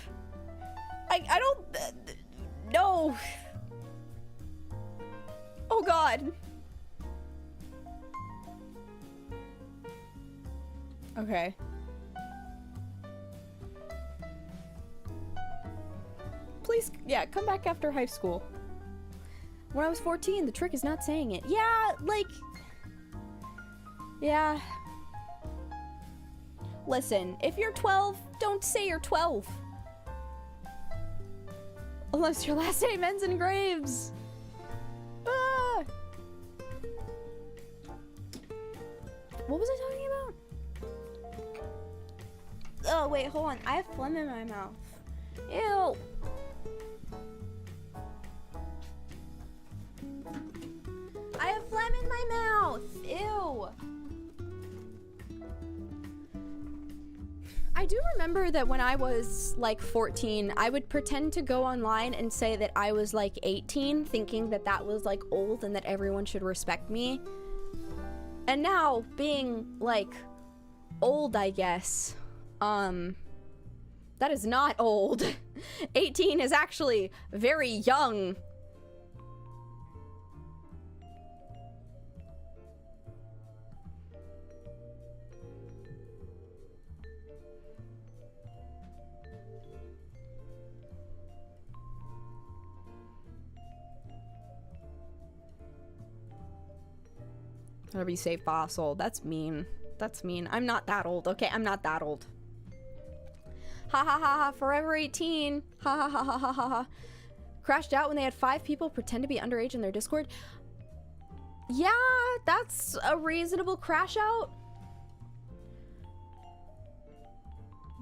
I don't... No. Oh, God. Okay. Please, yeah, come back after high school. When I was 14, the trick is not saying it. Yeah, like... Yeah. Listen, if you're 12, don't say you're 12. Unless your last name ends in Graves. Ah! What was I talking about? Oh, wait, hold on. I have phlegm in my mouth. Ew. I have phlegm in my mouth. Ew. I do remember that when I was like 14, I would pretend to go online and say that I was like 18, thinking that that was like old and that everyone should respect me. And now, being like old, I guess, that is not old. 18 is actually very young. Gotta be safe, Fossil. That's mean. That's mean. I'm not that old. Okay, I'm not that old. Ha ha ha ha. Forever 18. Ha ha ha ha ha ha ha. Crashed out when they had 5 people pretend to be underage in their Discord. Yeah, that's a reasonable crash out.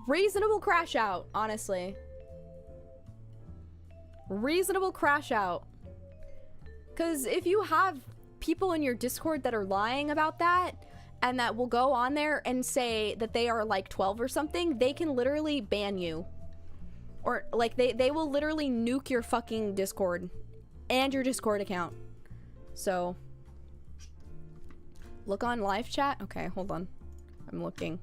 Reasonable crash out, honestly. Reasonable crash out. Because if you have people in your Discord that are lying about that and that will go on there and say that they are like 12 or something, they can literally ban you. Or like they will literally nuke your fucking Discord and your Discord account. So look on live chat. Okay, hold on. I'm looking.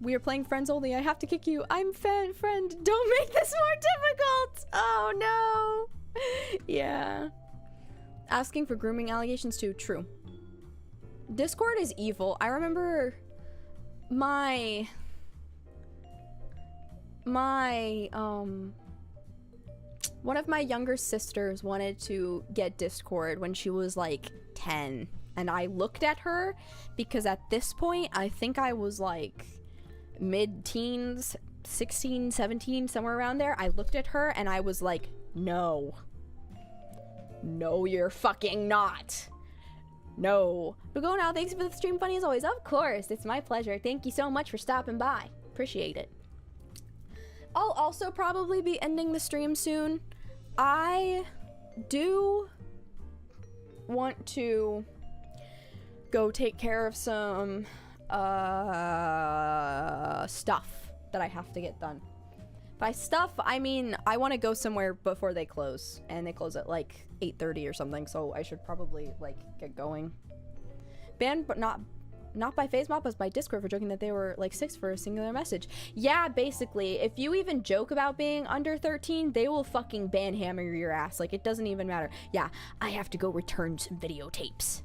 We are playing friends only. I have to kick you. I'm friend. Don't make this more difficult. Oh no. Yeah. Asking for grooming allegations too. True. Discord is evil. I remember my one of my younger sisters wanted to get Discord when she was like 10, and I looked at her because at this point I think I was like mid-teens, 16, 17, somewhere around there. I looked at her and I was like, no, you're fucking not. No. We'll go now. Thanks for the stream, funny as always. Of course, it's my pleasure. Thank you so much for stopping by. Appreciate it. I'll also probably be ending the stream soon. I do want to go take care of some stuff that I have to get done. By stuff, I mean I want to go somewhere before they close, and they close at like 8:30 or something, so I should probably like get going. Banned, but not by FaceMop, but by Discord for joking that they were like 6 for a singular message. Yeah, basically, if you even joke about being under 13, they will fucking banhammer your ass. Like, it doesn't even matter. Yeah, I have to go return some videotapes.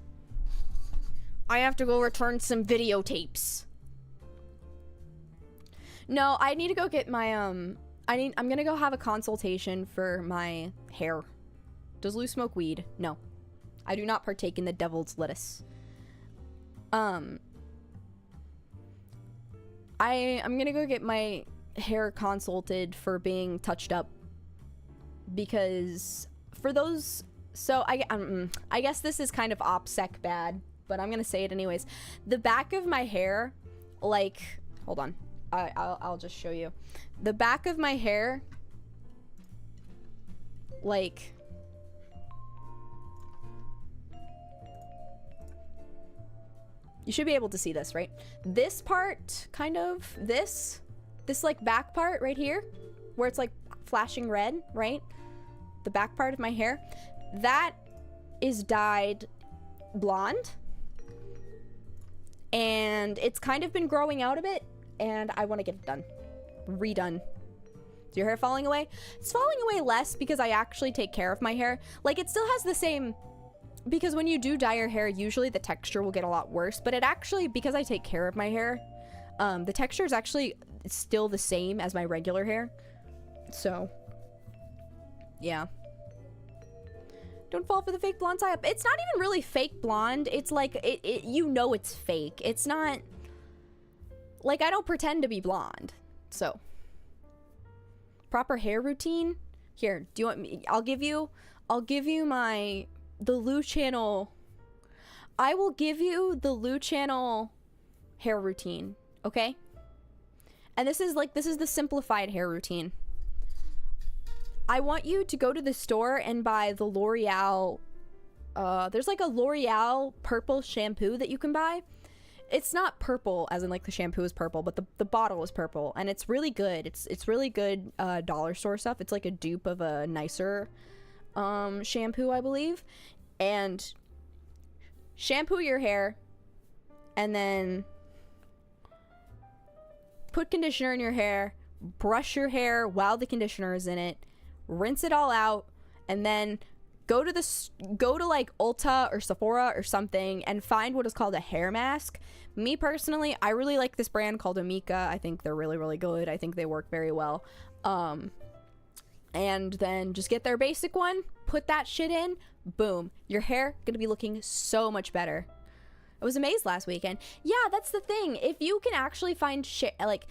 No, I need to go get my, I'm gonna go have a consultation for my hair. Does Lou smoke weed? No. I do not partake in the devil's lettuce. I'm gonna go get my hair consulted for being touched up, because for those, so I guess this is kind of OPSEC bad, but I'm gonna say it anyways. The back of my hair, like, hold on, I'll just show you. The back of my hair, like, you should be able to see this, right? This part, kind of, this like back part right here, where it's like flashing red, right? The back part of my hair, that is dyed blonde. And it's kind of been growing out a bit, and I want to get it done. Redone. Is your hair falling away? It's falling away less because I actually take care of my hair. Like, it still has the same, because when you do dye your hair, usually the texture will get a lot worse, but it actually, because I take care of my hair, the texture is actually still the same as my regular hair. So, yeah. Don't fall for the fake blonde tie-up. It's not even really fake blonde. It's like, you know it's fake. It's not, like, I don't pretend to be blonde. So, proper hair routine. Here, do you want me, I'll give you the Lou channel. I will give you the Lou channel hair routine, okay? And this is the simplified hair routine. I want you to go to the store and buy the L'Oreal, there's like a L'Oreal purple shampoo that you can buy. It's not purple as in like the shampoo is purple, but the bottle is purple, and it's really good. It's really good dollar store stuff. It's like a dupe of a nicer shampoo, I believe. And shampoo your hair, and then put conditioner in your hair, brush your hair while the conditioner is in it, rinse it all out, and then go to like Ulta or Sephora or something and find what is called a hair mask. Me personally, I really like this brand called Amika. I think they're really, really good. I think they work very well. And then just get their basic one, put that shit in, boom, your hair gonna be looking so much better. I was amazed last weekend. Yeah, that's the thing. If you can actually find shit, like,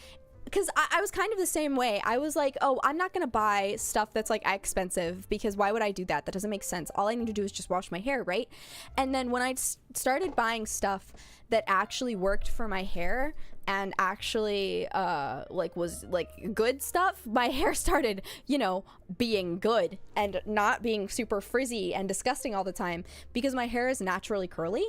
because I was kind of the same way. I was like, oh, I'm not gonna buy stuff that's like expensive, because why would I do that? That doesn't make sense. All I need to do is just wash my hair, right? And then when I started buying stuff that actually worked for my hair and actually like was like good stuff, my hair started, you know, being good and not being super frizzy and disgusting all the time, because my hair is naturally curly,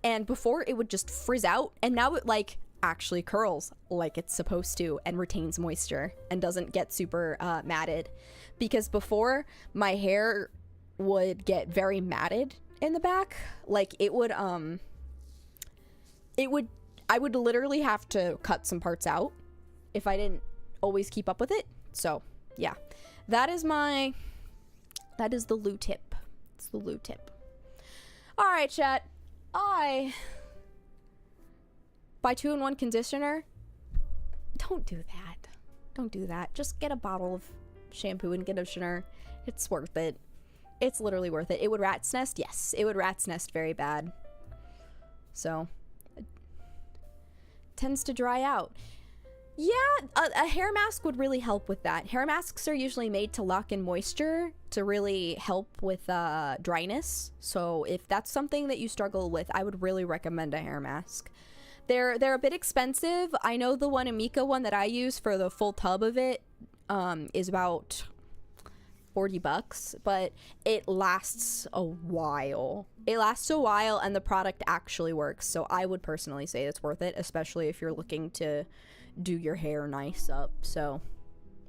and before it would just frizz out, and now it like actually curls like it's supposed to and retains moisture and doesn't get super matted. Because before, my hair would get very matted in the back. Like I would literally have to cut some parts out if I didn't always keep up with it. So yeah, that is the Lou tip. It's the Lou tip. All right, chat. Buy 2-in-1 conditioner. Don't do that. Don't do that. Just get a bottle of shampoo and conditioner. It's worth it. It's literally worth it. It would rat's nest? Yes. It would rat's nest very bad. So, it tends to dry out. Yeah, a hair mask would really help with that. Hair masks are usually made to lock in moisture to really help with dryness. So if that's something that you struggle with, I would really recommend a hair mask. They're a bit expensive. I know the one Amika one that I use for the full tub of it is about $40, but it lasts a while. It lasts a while, and the product actually works. So I would personally say it's worth it, especially if you're looking to do your hair nice up. So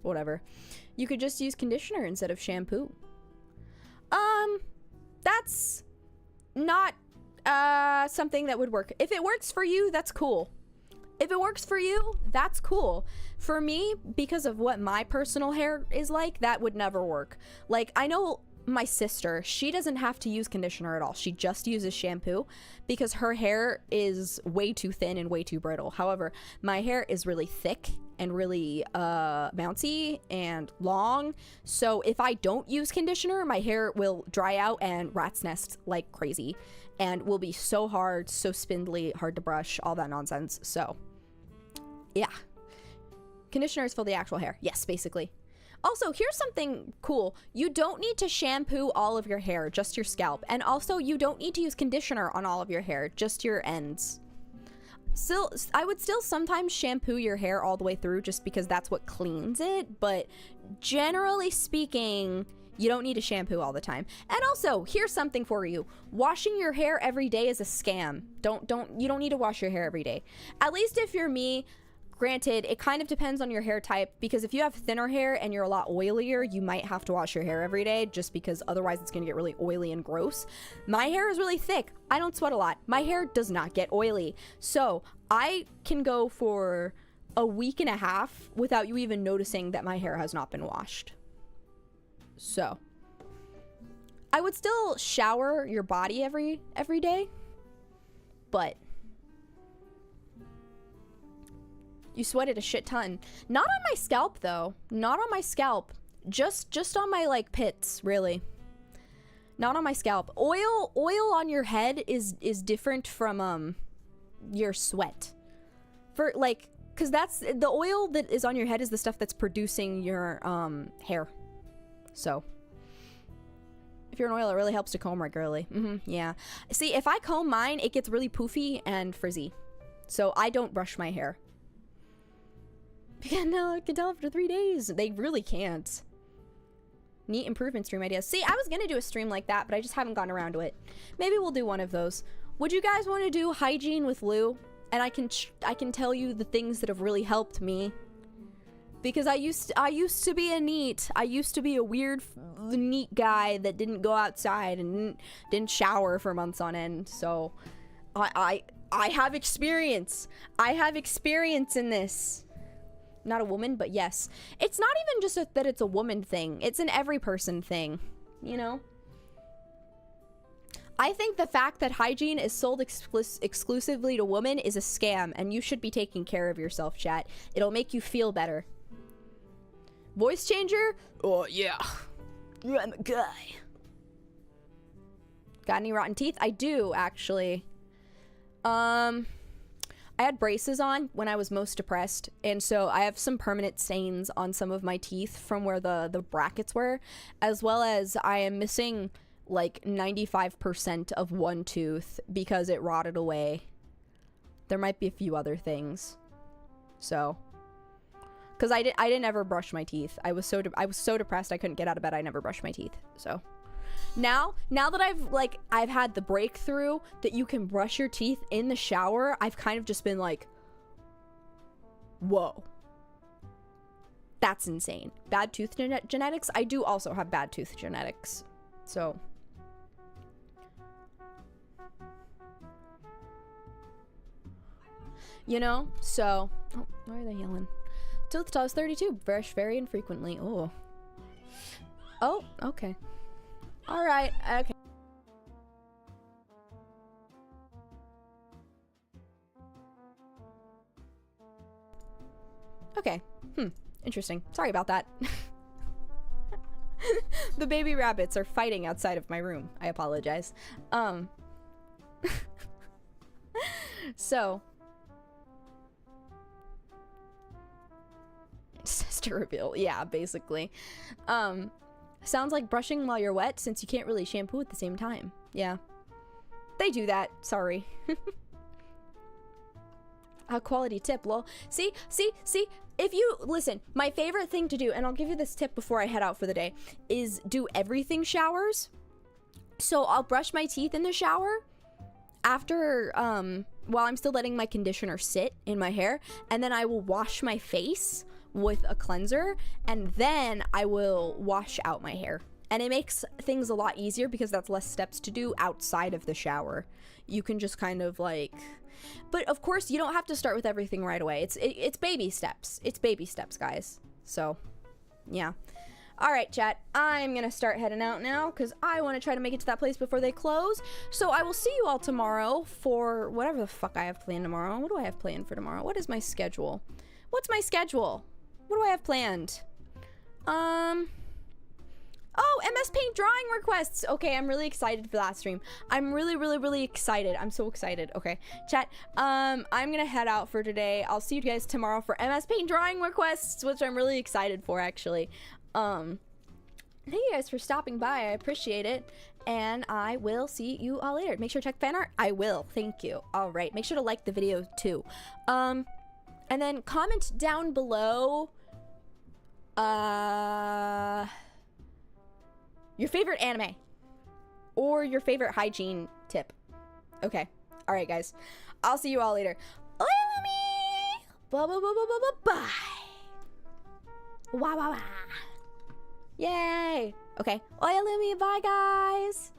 whatever. You could just use conditioner instead of shampoo. That's not something that would work. If it works for you, that's cool. If it works for you, that's cool. For me, because of what my personal hair is like, that would never work. Like, I know my sister, she doesn't have to use conditioner at all. She just uses shampoo because her hair is way too thin and way too brittle. However, my hair is really thick and really bouncy and long. So if I don't use conditioner, my hair will dry out and rat's nest like crazy and will be so hard, so spindly, hard to brush, all that nonsense. So yeah, Conditioners for the actual hair. Yes, basically. Also, here's something cool. You don't need to shampoo all of your hair, just your scalp. And also, you don't need to use conditioner on all of your hair, just your ends. Still, I would still sometimes shampoo your hair all the way through just because that's what cleans it. But generally speaking, you don't need to shampoo all the time. And also, here's something for you. Washing your hair every day is a scam. You don't need to wash your hair every day. At least if you're me. Granted, it kind of depends on your hair type, because if you have thinner hair and you're a lot oilier, you might have to wash your hair every day just because otherwise it's going to get really oily and gross. My hair is really thick. I don't sweat a lot. My hair does not get oily. So I can go for a week and a half without you even noticing that my hair has not been washed. So I would still shower your body every day, but you sweated a shit ton. Not on my scalp though. Not on my scalp. Just on my like pits, really. Not on my scalp. Oil on your head is different from your sweat. For like, cause that's the oil that is on your head is the stuff that's producing your hair. So if you're an oil, it really helps to comb regularly. Yeah. See, if I comb mine, it gets really poofy and frizzy. So I don't brush my hair. Yeah, no, I can tell after 3 days. They really can't. Neat improvement stream ideas. See, I was gonna do a stream like that, but I just haven't gotten around to it. Maybe we'll do one of those. Would you guys want to do hygiene with Lou? And I can tell you the things that have really helped me. Because I used to be a neat. I used to be a weird neat guy that didn't go outside and didn't shower for months on end. So I have experience. I have experience in this. Not a woman, but yes. It's not even just that it's a woman thing. It's an every person thing, you know? I think the fact that hygiene is sold exclusively to women is a scam, and you should be taking care of yourself, chat. It'll make you feel better. Voice changer? Oh, yeah. I'm a guy. Got any rotten teeth? I do, actually. I had braces on when I was most depressed, and so I have some permanent stains on some of my teeth from where the brackets were, as well as I am missing like 95% of one tooth because it rotted away. There might be a few other things. So, because I didn't ever brush my teeth. I was so depressed I couldn't get out of bed. I never brushed my teeth. So now that I've had the breakthrough that you can brush your teeth in the shower, I've kind of just been like, whoa, that's insane. Bad tooth genetics. I do also have bad tooth genetics. So you know, so oh, why are they yelling? Tooth toss 32, brush very infrequently. Oh, okay. All right, okay. Okay, interesting. Sorry about that. The baby rabbits are fighting outside of my room. I apologize. So. Sister reveal. Yeah, basically. Sounds like brushing while you're wet since you can't really shampoo at the same time. Yeah. They do that. Sorry. A quality tip, lol. See? If you, listen, my favorite thing to do, and I'll give you this tip before I head out for the day, is do everything showers. So I'll brush my teeth in the shower after, while I'm still letting my conditioner sit in my hair, and then I will wash my face with a cleanser, and then I will wash out my hair. And it makes things a lot easier because that's less steps to do outside of the shower. You can just kind of like, but of course you don't have to start with everything right away. It's baby steps. It's baby steps, guys. So, yeah. All right, chat. I'm gonna start heading out now because I want to try to make it to that place before they close. So I will see you all tomorrow for whatever the fuck I have planned tomorrow. What do I have planned for tomorrow? What is my schedule? What's my schedule? What do I have planned? Oh, MS Paint drawing requests. Okay, I'm really excited for that stream. I'm really excited. I'm so excited. Okay, chat. I'm gonna head out for today. I'll see you guys tomorrow for MS Paint drawing requests, which I'm really excited for, actually. Thank you guys for stopping by. I appreciate it. And I will see you all later. Make sure to check fan art. I will. Thank you. All right. Make sure to like the video too. And then comment down below your favorite anime or your favorite hygiene tip. Okay. All right, guys. I'll see you all later. Bye. Wow. Yay. Okay. Bye, guys.